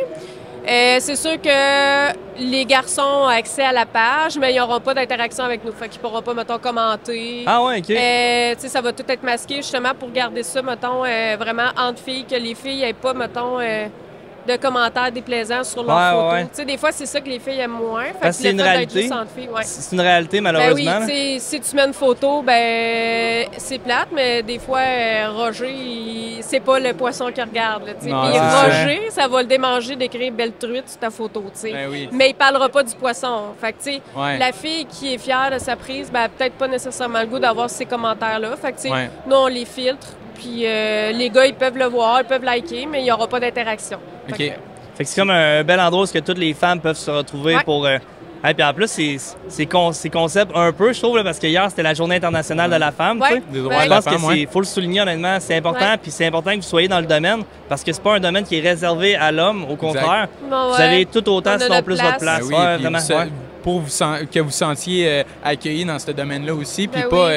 C'est sûr que les garçons ont accès à la page, mais ils n'auront pas d'interaction avec nous. Fait qu'ils ne pourront pas, mettons, commenter. Ah ouais, OK. Ça va tout être masqué, justement, pour garder ça, mettons, vraiment entre filles, que les filles n'aient pas, mettons, de commentaires déplaisants sur leurs photos. Des fois, c'est ça que les filles aiment moins. Parce que c'est une réalité. C'est une réalité, malheureusement. Oui, si tu mets une photo, c'est plate, mais des fois, Roger, c'est pas le poisson qu'il regarde. Puis Roger, ça va le démanger d'écrire belle truite sur ta photo. Mais il parlera pas du poisson. Fait que, la fille qui est fière de sa prise, peut-être pas nécessairement le goût d'avoir ces commentaires-là. Fait que, nous, on les filtre. Puis les gars, ils peuvent le voir, ils peuvent liker, mais il n'y aura pas d'interaction. OK. Fait que c'est comme un bel endroit où toutes les femmes peuvent se retrouver pour... Et puis en plus, c'est concept un peu, je trouve, là, parce que hier, c'était la Journée internationale de la femme. Je pense qu'il faut le souligner, honnêtement, c'est important. Puis c'est important que vous soyez dans le domaine, parce que c'est pas un domaine qui est réservé à l'homme, au contraire. Vous avez tout autant, sinon plus votre place. Vraiment. Pour que vous sentiez accueillis dans ce domaine-là aussi, puis pas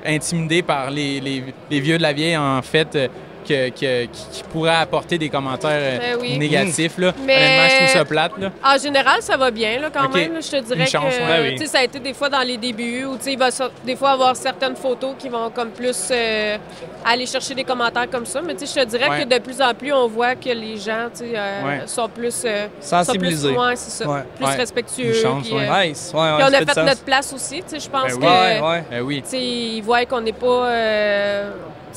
intimidé par les vieux de la vieille, en fait, qui pourraient apporter des commentaires négatifs. Là. Mais honnêtement, je trouve ça plate. Là. En général, ça va bien là, quand même. Là, je te dirais que ça a été des fois dans les débuts où il va des fois avoir certaines photos qui vont comme plus aller chercher des commentaires comme ça. Mais je te dirais que de plus en plus, on voit que les gens sont plus... sensibilisés. C'est ça. Plus respectueux. Puis on a fait notre place aussi. Je pense que ils voient qu'on n'est pas...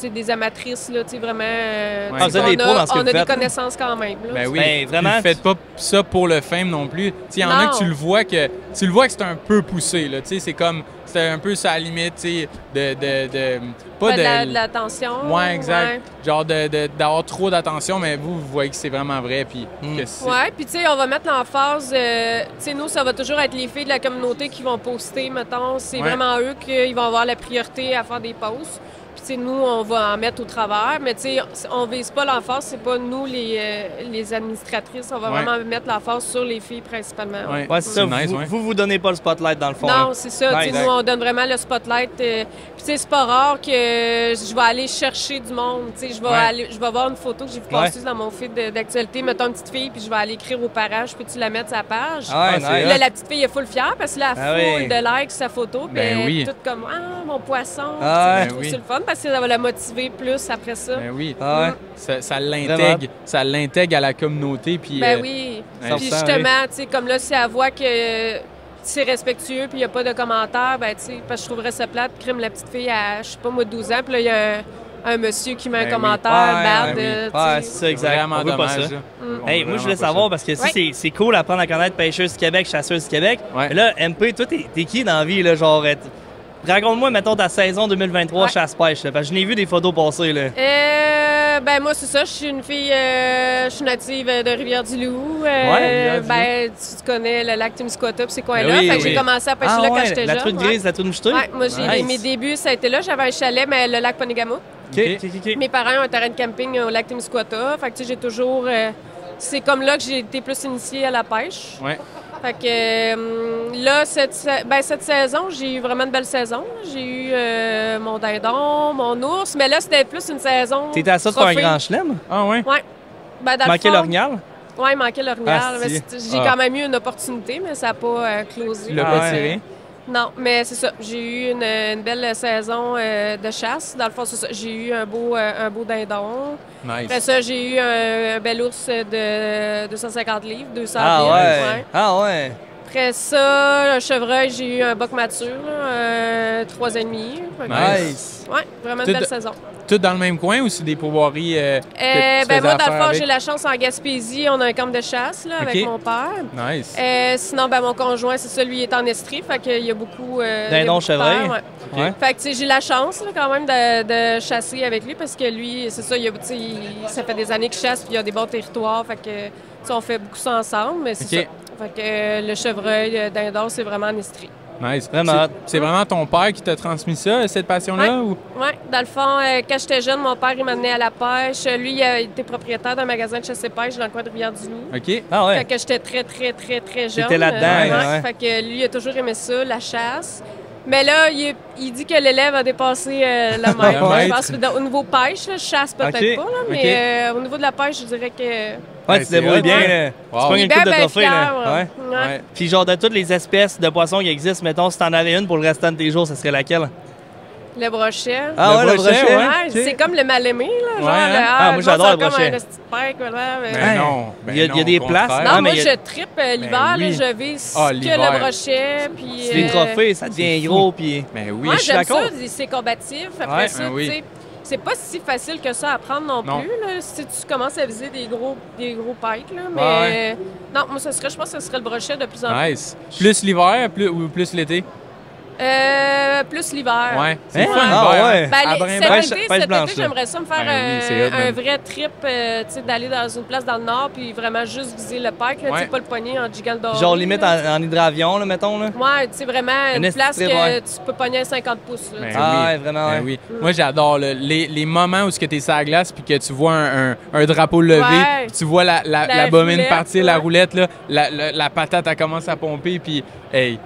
des amatrices, là, vraiment. Vous êtes des pros dans ce que vous faites. On a des connaissances quand même. Là, vraiment. Vous ne faites pas ça pour le fame non plus. Il y en a que tu le vois que c'est un peu poussé. C'est un peu ça à la limite de l'attention. Oui, exact. Genre d'avoir trop d'attention, mais vous voyez que c'est vraiment vrai. Puis on va mettre l'emphase. Nous, ça va toujours être les filles de la communauté qui vont poster, mettons. C'est vraiment eux qui vont avoir la priorité à faire des posts. Puis, nous, on va en mettre au travers, mais on vise pas l'emphase, c'est pas nous, les administratrices, on va vraiment mettre l'emphase sur les filles principalement. C'est ça, vous donnez pas le spotlight dans le fond. Non, c'est ça, nous, on donne vraiment le spotlight. Puis, c'est pas rare que je vais aller chercher du monde, je vais voir une photo que j'ai vu passer dans mon feed d'actualité, mettons une petite fille, puis je vais aller écrire aux parents, je peux-tu la mettre sur la page? Là, la petite fille est full fière parce qu'elle a full de likes sur sa photo, puis toute comme, mon poisson, c'est le fun. Parce que ça va la motiver plus après ça. Ça l'intègre. Ça l'intègre à la communauté. Puis, puis justement, comme là, si elle voit que c'est respectueux puis il n'y a pas de commentaires, parce que je trouverais ça plate. Crime, la petite fille à, je sais pas moi, 12 ans, puis là, il y a un monsieur qui met un commentaire bad. C'est ça, exact. Vraiment dommage. Pas ça. Hey, moi, je voulais savoir, parce que c'est cool d'apprendre à connaître Pêcheuse du Québec, Chasseuse du Québec. Mais là, MP, toi, t'es qui dans la vie, là, genre... Raconte-moi, mettons, ta saison 2023 chasse-pêche, parce que je n'ai vu des photos passer, là. Ben moi, c'est ça, je suis une fille, je suis native de Rivière-du-Loup. Ben, tu connais le lac Témiscouata puis ces coins-là. Fait que j'ai commencé à pêcher là quand j'étais jeune. La truite grise, la truite mouchetée? Ouais, moi, mes débuts, ça a été là. J'avais un chalet, mais le lac Ponegamo. Mes parents ont un terrain de camping au lac Témiscouata. Fait que tu sais, j'ai toujours... c'est comme là que j'ai été plus initiée à la pêche. Fait que là, cette saison, j'ai eu vraiment une belle saison. J'ai eu mon dindon, mon ours, mais là, c'était plus une saison. T'étais à ça pour un grand chelem? Ah ouais? Ouais. Ben, manquait l'orignal? Oui, il manquait l'orignal. J'ai quand même eu une opportunité, mais ça n'a pas closé. Tu l'as pas tiré? Non, mais c'est ça. J'ai eu une belle saison de chasse. Dans le fond, c'est ça. J'ai eu un beau dindon. Nice. Après ça, j'ai eu un bel ours de 250 livres, 200 livres. Ah ouais? Après ça, un chevreuil, j'ai eu un boc mature, 3,5. Nice. Ouais, vraiment une belle saison. Tout dans le même coin ou c'est des pourvoiries ben moi, dans le fond, j'ai la chance en Gaspésie, on a un camp de chasse là, avec mon père. Nice. Sinon, ben, mon conjoint, c'est ça, lui, il est en Estrie, fait qu'il y a beaucoup... dindon chevreuil? Fait que j'ai la chance là, quand même de chasser avec lui parce que lui, c'est ça, ça fait des années qu'il chasse puis il a des bons territoires, fait que on fait beaucoup ça ensemble, mais c'est ça. Fait que le chevreuil, dindon, c'est vraiment en Estrie. Nice. C'est vraiment ton père qui t'a transmis ça, cette passion-là? Oui. Dans le fond, quand j'étais jeune, mon père, il m'amenait à la pêche. Lui, il était propriétaire d'un magasin de chasse et pêche dans le coin de Rivière-du-Loup. OK. Ah ouais. Quand j'étais très, très, très, très jeune. J'étais là-dedans. Fait que lui, il a toujours aimé ça, la chasse. Mais là, il dit que l'élève a dépassé la maître. Je pense que au niveau pêche, je chasse peut-être pas, là, mais au niveau de la pêche, je dirais que... Ouais, tu te débrouilles bien. Là. Tu prends une coupe de trophée. Là. Ouais. Puis genre, de toutes les espèces de poissons qui existent, mettons, si t'en avais une pour le restant de tes jours, ça serait laquelle? Le brochet. Ah ouais, le brochet, c'est comme le mal-aimé, là. Genre, moi, j'adore le brochet. Il y a des places. Non, moi, je trippe l'hiver, je vais que le brochet. C'est des trophées, ça devient gros. Puis... Moi, j'aime ça, c'est combatif. Après ça, tu sais... C'est pas si facile que ça à prendre non plus, là, si tu commences à viser des gros pikes. Là, mais non, moi, je pense que ce serait le brochet de plus en plus. Nice. Plus l'hiver ou plus l'été? Plus l'hiver. Ouais, c'est fun l'hiver. Cet été, j'aimerais ça me faire un vrai trip, d'aller dans une place dans le nord puis vraiment juste viser le pike, pas le pogner en gigant d'or. Genre limite en hydravion, là, mettons. Là. Ouais, c'est vraiment une place que tu peux pogner à 50 pouces. Là, vraiment. Oui. Moi, j'adore les moments où tu es sur la glace puis que tu vois un drapeau levé, tu vois la bobine partir, la roulette, là, la patate, elle commence à pomper puis tu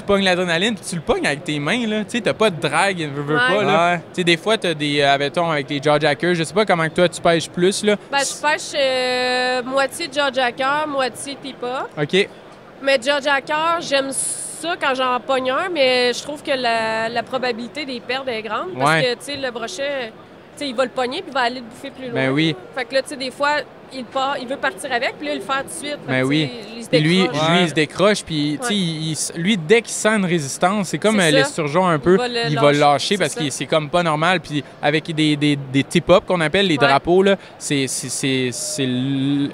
pognes l'adrénaline puis tu le pognes avec tes mains, là. Tu sais, t'as pas de drague, ne veux pas, là. Tu sais, des fois, t'as des, mettons, avec les jawjackers, je sais pas comment toi, tu pêches plus, là. Ben, je pêche moitié jawjacker, moitié pipa. OK. Mais jawjacker, j'aime ça quand j'en pogne un, mais je trouve que la probabilité des pertes est grande parce que, tu sais, le brochet, tu sais, il va le pogner puis il va aller le bouffer plus loin. Ben oui. Fait que là, tu sais, des fois, il veut partir avec, puis là, il le fait tout de suite. Ben oui. Lui, il se décroche, puis lui, dès qu'il sent une résistance, c'est comme l'esturgeon un peu, il va le lâcher parce que c'est comme pas normal. Puis avec des tip-up qu'on appelle les drapeaux, là, c'est le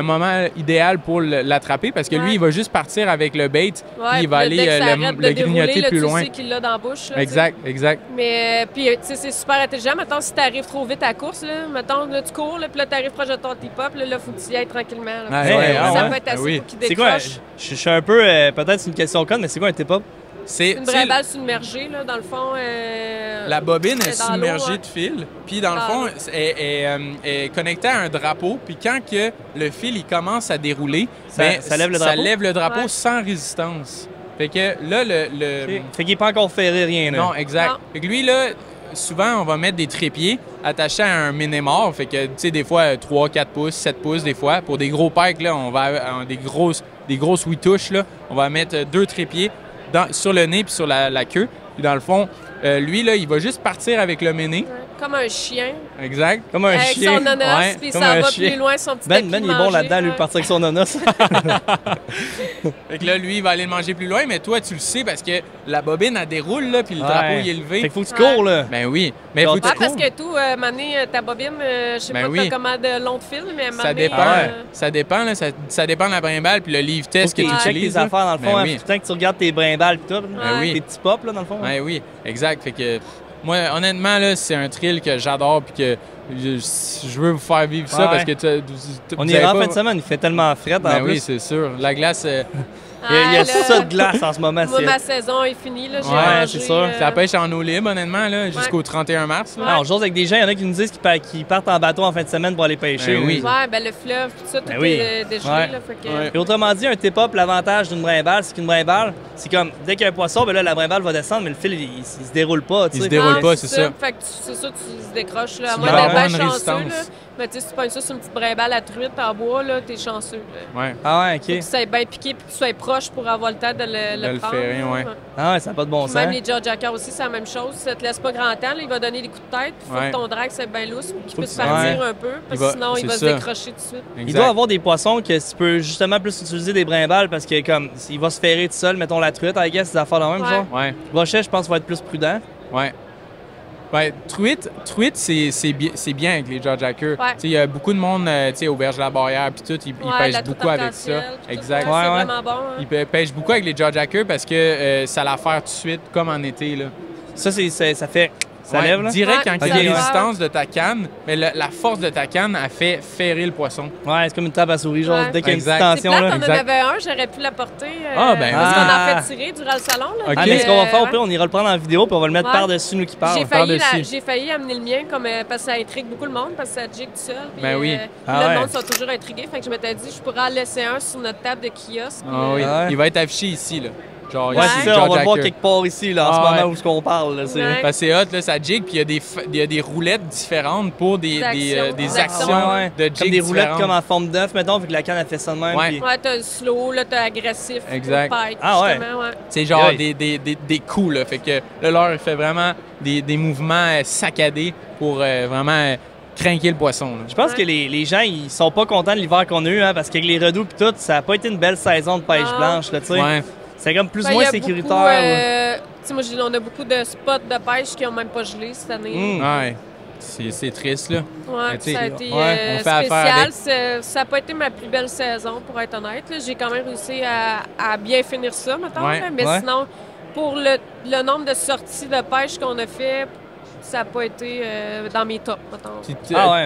moment idéal pour l'attraper parce que lui, il va juste partir avec le bait, puis il va aller le grignoter plus loin. Tu sais qu'il l'a dans la bouche. Là, exact. Mais puis, tu sais, c'est super intelligent. Mettons, si tu arrives trop vite à la course, là, mettons, là, tu cours, puis là, tu arrives proche de ton tip-up, là, il faut que tu y ailles tranquillement. Ça peut être assez pour qu'il décroche. C'est quoi? Je suis un peu... peut-être c'est une question conne, mais c'est quoi un tip-up? C'est une vraie balle submergée, là, dans le fond. La bobine est submergée de fil, puis dans le fond, est connectée à un drapeau, puis quand que le fil il commence à dérouler, ça lève le drapeau sans résistance. Fait que là, Fait qu'il n'est pas encore ferré, rien. Là. Non, exact. Non. Fait que lui, là, souvent, on va mettre des trépieds attachés à un mini-mort. Fait que, tu sais, des fois, 3, 4 pouces, 7 pouces, des fois. Pour des gros pikes, là, on va des grosses 8 touches, là, on va mettre 2 trépieds sur le nez puis sur la queue. Puis dans le fond, lui, là, il va juste partir avec le méné. comme un chien. Exact. Comme un chien. Avec son onos, puis ça va plus loin, son petit Ben, il est bon là-dedans, lui, partir avec son onos. Fait que là, lui, il va aller le manger plus loin, mais toi, tu le sais parce que la bobine, elle déroule, là, puis le drapeau, il est levé. Fait qu'il faut que tu cours, là. Ben oui. Mais faut que tu cours. Parce que tout, Mané, ta bobine, je sais pas comment de long de fil, mais ça dépend. Ça dépend, là. Ça dépend de la brimballe, puis le livre test que tu utilises. Tes affaires, dans le fond, tout le temps que tu regardes tes brimbales, puis tout. Tes petits pops, là, dans le fond. Ben oui, exact. Fait que moi, honnêtement, là, c'est un thrill que j'adore, puis que je veux vous faire vivre ça parce que on est en fin de semaine, il fait tellement frais en plus. Oui, c'est sûr. La glace. Il y a ça de glace en ce moment. Moi, ma saison est finie. Là, c'est sûr. Ça pêche en eau libre, honnêtement, là, jusqu'au 31 mars. Là. On jase avec des gens, il y en a qui nous disent qu'ils partent en bateau en fin de semaine pour aller pêcher. Oui. Ben, le fleuve, tout ça, tout est dégelé. Et autrement dit, un tip-up, l'avantage d'une brimballe, c'est qu'une brimballe, c'est comme dès qu'il y a un poisson, ben là, la brimballe va descendre, mais le fil, il se déroule pas. Il se déroule pas, c'est ça. Fait que c'est ça, tu se décroches. Là. À moins d'être bien chanceux. Mais tu sais, si tu pognes ça sur une petite brimballe à truite en bois, là, t'es chanceux. Ouais. Ah ouais, OK. Faut que tu sois bien piqué puis que tu sois proche pour avoir le temps de le prendre. Ferrer, ouais. Ah ouais, ça n'a pas de bon sens. Même les jaw-jackers aussi, c'est la même chose. Ça te laisse pas grand temps. Là, il va donner des coups de tête. Il faut que ton drag soit bien lousse pour qu'il puisse partir un peu. Parce que sinon, il va se décrocher tout de suite. Il doit y avoir des poissons que tu peux justement plus utiliser des brimbales parce que comme il va se ferrer tout seul, mettons la truite, I guess, des affaires de même, genre. Ouais. Brochet, je pense, va être plus prudent. Ouais. Ben, truite c'est bien avec les jaw-jackers. Il y a beaucoup de monde, au Berge de la Barrière, puis tout, ils pêchent beaucoup avec ça. Exact. C'est vraiment bon. Ils pêchent beaucoup avec les jaw-jackers parce que ça l'affaire tout de suite, comme en été. Là. Ça fait... Ça lève, là? Direct, quand il y a la résistance de ta canne, mais la force de ta canne, elle fait ferrer le poisson. Ouais, c'est comme une table à souris, genre, dès qu'il y a une petite tension. Là. On en avait un, j'aurais pu l'apporter. Parce qu'on en fait tirer durant le salon. Là. Okay. Mais ce qu'on va faire, on ira le prendre en vidéo, puis on va le mettre par-dessus nous qui parlent. J'ai failli amener le mien, parce que ça intrigue beaucoup le monde, parce que ça jig tout seul. Puis, ben oui. Le monde sont toujours intrigués. Fait que je m'étais dit, je pourrais en laisser un sur notre table de kiosque. Il va être affiché ici, là. Genre, c'est ça, on va le voir quelque part ici, là, en ce moment où on parle. Là, c'est hot, là, ça jig, puis il y a des roulettes différentes pour des actions de jig comme des roulettes comme en forme d'œuf, mettons, vu que la canne a fait ça de même. Ouais, t'as le slow, là, t'as agressif, exact. Pike, c'est genre des coups, là, fait que le leurre, il fait vraiment des mouvements saccadés pour vraiment... craquer le poisson. Là. Je pense que les gens, ils sont pas contents de l'hiver qu'on a eu, hein, parce qu'avec les redouts et tout, ça a pas été une belle saison de pêche blanche, là, tu sais. Ouais. C'est comme plus ou moins sécuritaire. Moi, on a beaucoup de spots de pêche qui n'ont même pas gelé cette année. Ouais. C'est triste, là. Ouais, ça a été spécial. Ça n'a pas été ma plus belle saison, pour être honnête. J'ai quand même réussi à bien finir ça, mettons. Mais sinon, pour le nombre de sorties de pêche qu'on a fait, ça n'a pas été dans mes tops, mettons.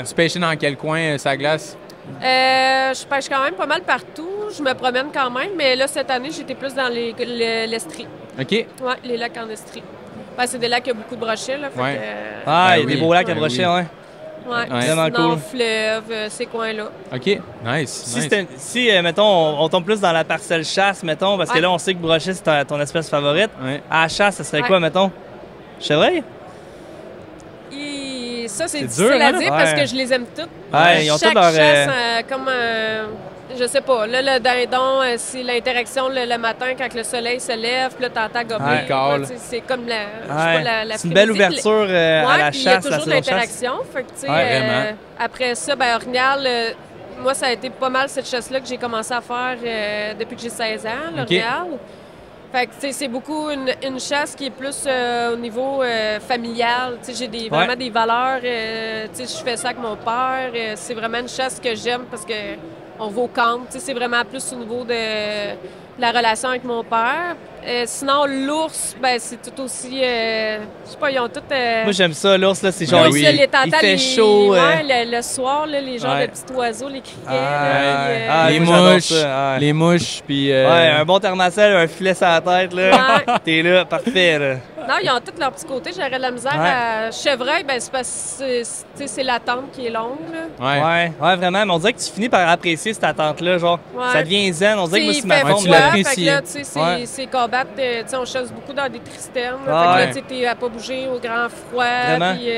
Tu pêchais dans quel coin, sa glace? Je pêche quand même pas mal partout. Je me promène quand même, mais là, cette année, j'étais plus dans l'Estrie. OK. Ouais, les lacs en Estrie. C'est des lacs qui ont beaucoup de brochets, là. Il y a des beaux lacs à brochets, Ouais, vraiment cool. Fleuve, ces coins-là. OK, nice. Si mettons, on tombe plus dans la parcelle chasse, mettons, parce que là, on sait que brochet, c'est ton espèce favorite. À la chasse, ça serait quoi, mettons? Chevreuil? Ça, c'est difficile à dire parce que je les aime toutes. Ils ont chaque leur chasse, comme, je sais pas, là, le dindon, c'est l'interaction le matin quand le soleil se lève, puis là, t'entends gober. C'est comme la c'est une belle ouverture à la chasse. Il y a toujours de l'interaction. Après ça, Orignal, moi, ça a été pas mal cette chasse-là que j'ai commencé à faire depuis que j'ai 16 ans, l'Orignal. Fait que c'est beaucoup une chasse qui est plus au niveau familial. J'ai vraiment des valeurs. Je fais ça avec mon père. C'est vraiment une chasse que j'aime parce que on va au camp. C'est vraiment plus au niveau de la relation avec mon père. Sinon, l'ours, c'est tout aussi... je sais pas, ils ont tout... Moi, j'aime ça, l'ours, là, c'est genre... Il fait chaud. Le soir, là, les genres de petits oiseaux, les criquets. Les mouches, puis... un bon thermacelle, un filet sur la tête, là. T'es là, parfait, là. Non, ils ont tous leur petit côté. J'aurais de la misère à... Chevreuil, c'est parce que c'est l'attente qui est longue, là. Ouais, vraiment. Mais on dirait que tu finis par apprécier cette attente-là, genre. Ça devient zen. On dirait que moi, c'est ma forme. Tu l'apprécies. C'est combattre. On chasse beaucoup dans des tristernes. Fait que là, t'es à pas bouger au grand froid. Vraiment. Puis,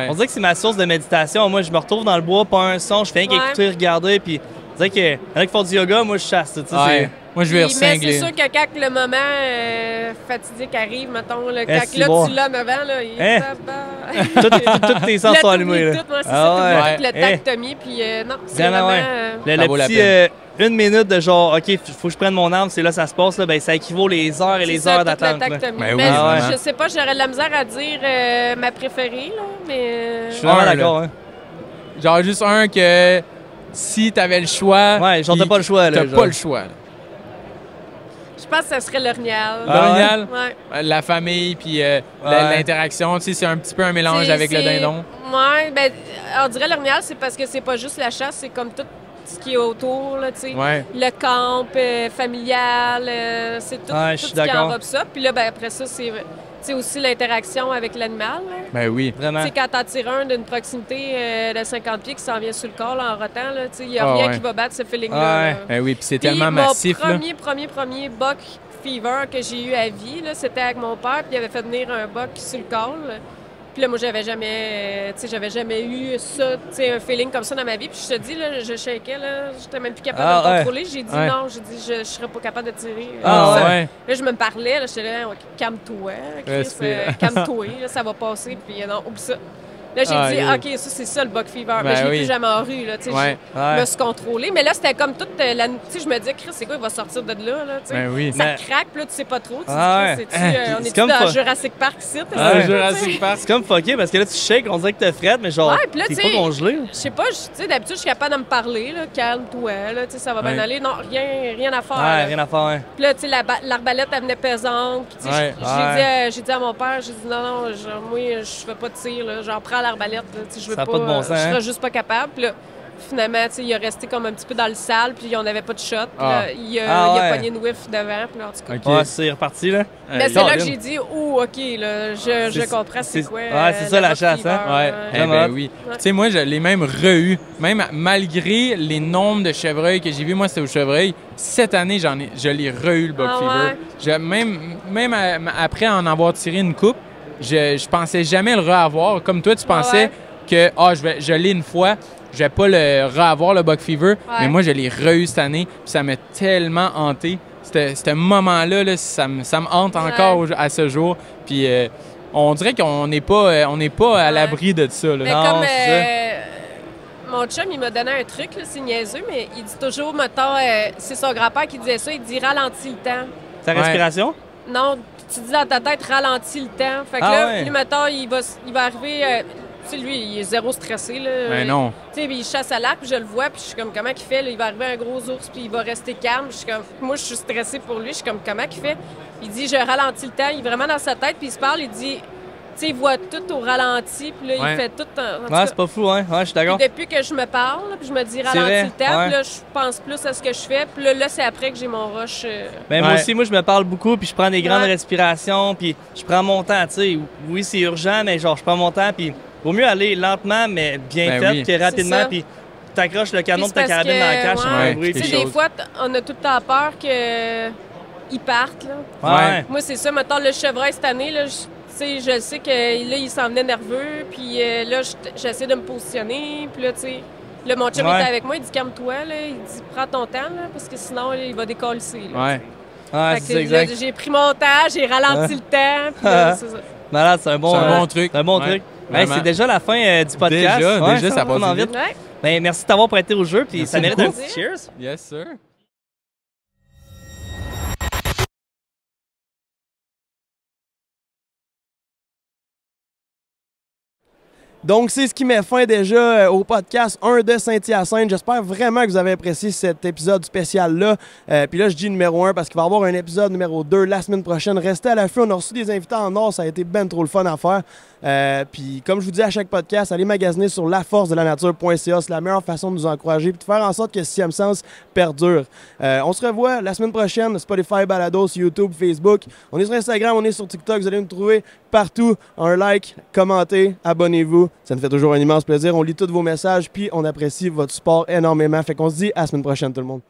on dirait que c'est ma source de méditation. Moi, je me retrouve dans le bois, pas un son, je fais rien qu'écouter, regarder, puis on dirait qu'il y en a qui font du yoga, moi, je chasse, tu sais. Moi, je vais recingler. Mais c'est sûr que quand le moment fatidique arrive, mettons, là, quand si là, bon. tu l'as en avant, là, il Toutes tes sens sont allumés. Tout, moi, c'est ça, le tactomie, puis non, c'est vraiment... Le petit 1 minute de genre, OK, faut que je prenne mon arme, c'est là ça se passe, là, ben, ça équivaut les heures et les heures d'attente. Ben mais je sais pas, j'aurais de la misère à dire ma préférée, là, mais... Je suis vraiment d'accord, hein. Genre juste un que si t'avais le choix... Ouais, genre t'as pas le choix, là. T'as pas le choix, là. Je pense que ça serait l'orignal. L'orignal? Ouais. La famille, puis l'interaction, tu sais, c'est un petit peu un mélange avec le dindon. Ouais, ben, on dirait l'orignal, c'est parce que c'est pas juste la chasse, c'est comme tout ce qui est autour, là, tu sais. Ouais. Le camp familial, c'est tout, tout ce qui enrobe ça. Puis là, ben, après ça, c'est aussi l'interaction avec l'animal. Ben oui, vraiment. Tu sais, quand t'en tires un d'une proximité de 50 pieds qui s'en vient sur le corps là, en rotant, il n'y a rien qui va battre ce feeling-là. Ouais. Ben oui, puis c'est tellement massif. Mon premier buck fever que j'ai eu à vie, c'était avec mon père, puis il avait fait venir un buck sur le col. Puis là, moi, j'avais jamais eu ça, un feeling comme ça dans ma vie. Puis je te dis, là, je shakeais, là, j'étais même plus capable de me contrôler. J'ai dit non, j'ai dit, je serais pas capable de tirer. Là, je me parlais, là, j'étais là, calme-toi, Chris, calme-toi, ça va passer. Puis non, oublie ça. Là, j'ai dit, OK, ça, c'est ça le buck fever. Ben, je l'ai plus jamais en rue, là, tu sais. Je me suis contrôlée. Mais là, c'était comme toute la... Tu sais, je me disais, Chris, c'est quoi, il va sortir de là, tu sais. Ben oui. Ça craque, puis là, tu sais pas trop. Tu dis, on est dans Jurassic Park ici. Jurassic Park. C'est comme fucké, parce que là, tu shakes, on dirait que t'es frette, mais genre, t'es pas congelé. Je sais pas, tu sais, d'habitude, je suis capable de me parler, là, calme-toi, là, tu sais, ça va bien aller. Non, rien à faire. Ouais, rien à faire, Puis là, tu sais, l'arbalète, elle venait pesante. Puis, tu sais, j'ai dit à mon père, j'ai dit, non, moi, je fais pas de tir, là, j'en prends l'arbalète, je veux pas, de bon sens, je serais juste pas capable. Puis là, finalement, il a resté comme un petit peu dans le sale, puis on n'avait pas de shot. Là, il a pogné une whiff devant, puis là, en tout cas. Ouais, c'est reparti, là. Mais c'est là que j'ai dit, OK, là, je comprends c'est quoi. Ouais, c'est ça la chasse, hein? Ouais, ben oui. Tu sais, moi, je l'ai même re-eu. Même malgré les nombres de chevreuils que j'ai vus, moi, c'était au chevreuil. Cette année, je l'ai re-eu, le buck fever. Même après en avoir tiré une coupe, je pensais jamais le re-avoir. Comme toi, tu pensais que je l'ai une fois, je vais pas le re-avoir, le buck fever. Mais moi, je l'ai re-eu cette année. Puis ça m'a tellement hanté. Ce moment-là, là, ça me hante encore à ce jour. Puis on dirait qu'on n'est pas à l'abri de ça. Là. Mais non, comme mon chum, il m'a donné un truc, là, c'est niaiseux, mais il dit toujours, mettons, c'est son grand-père qui disait ça, il dit ralentis le temps. Ta respiration? Non, tu dis dans ta tête, ralentis le temps. Fait que là, lui, mettons, il va arriver... tu sais, lui, il est zéro stressé, là. Ben non. Tu sais, il chasse à l'arc, puis je le vois, puis je suis comme, comment il fait? Là, il va arriver un gros ours, puis il va rester calme. Je suis comme, moi, je suis stressée pour lui. Je suis comme, comment il fait? Il dit, je ralentis le temps. Il est vraiment dans sa tête, puis il se parle, il dit... Tu sais, il voit tout au ralenti, puis là, il fait tout... Ouais, c'est pas fou, hein? Ouais, je suis d'accord. Depuis que je me parle, puis je me dis ralentis le temps, puis là, je pense plus à ce que je fais, puis là c'est après que j'ai mon rush. Ben, moi aussi, je me parle beaucoup, puis je prends des grandes respirations, puis je prends mon temps, tu sais. Oui, c'est urgent, mais genre, je prends mon temps, puis vaut mieux aller lentement, mais bien fait, puis rapidement, puis t'accroches le canon de ta carabine dans la cache. Tu sais, des fois, on a tout le temps peur qu'ils partent, là. Ouais. Moi, c'est ça, mettons, le chevreuil cette année, là, je sais que là, il s'en venait nerveux, puis là, j'essaie de me positionner, puis là, tu sais, là, mon chum était avec moi, il dit « Calme-toi, là. » Il dit « Prends ton temps, là, parce que sinon, là, il va décoller. » c'est exact. J'ai pris mon temps, j'ai ralenti le temps, puis là, c'est ça. Malade, c'est un bon truc. C'est un bon truc. Hey, c'est déjà la fin du podcast. Déjà, ça passe vite. Ben, merci de t'avoir prêté au jeu, puis ça mérite un petit cheers. Yes, sir. Donc, c'est ce qui met fin déjà au podcast 1 de Saint-Hyacinthe. J'espère vraiment que vous avez apprécié cet épisode spécial-là. Puis là, je dis numéro 1 parce qu'il va y avoir un épisode numéro 2 la semaine prochaine. Restez à l'affût. On a reçu des invités en or. Ça a été ben trop le fun à faire. Puis, comme je vous dis à chaque podcast, allez magasiner sur laforcedelanature.ca. C'est la meilleure façon de nous encourager et de faire en sorte que Sixième Sens perdure. On se revoit la semaine prochaine. Spotify, Balados, YouTube, Facebook. On est sur Instagram, on est sur TikTok. Vous allez nous trouver partout. Un like, commentez, abonnez-vous. Ça nous fait toujours un immense plaisir. On lit tous vos messages puis on apprécie votre support énormément. Fait qu'on se dit à la semaine prochaine, tout le monde.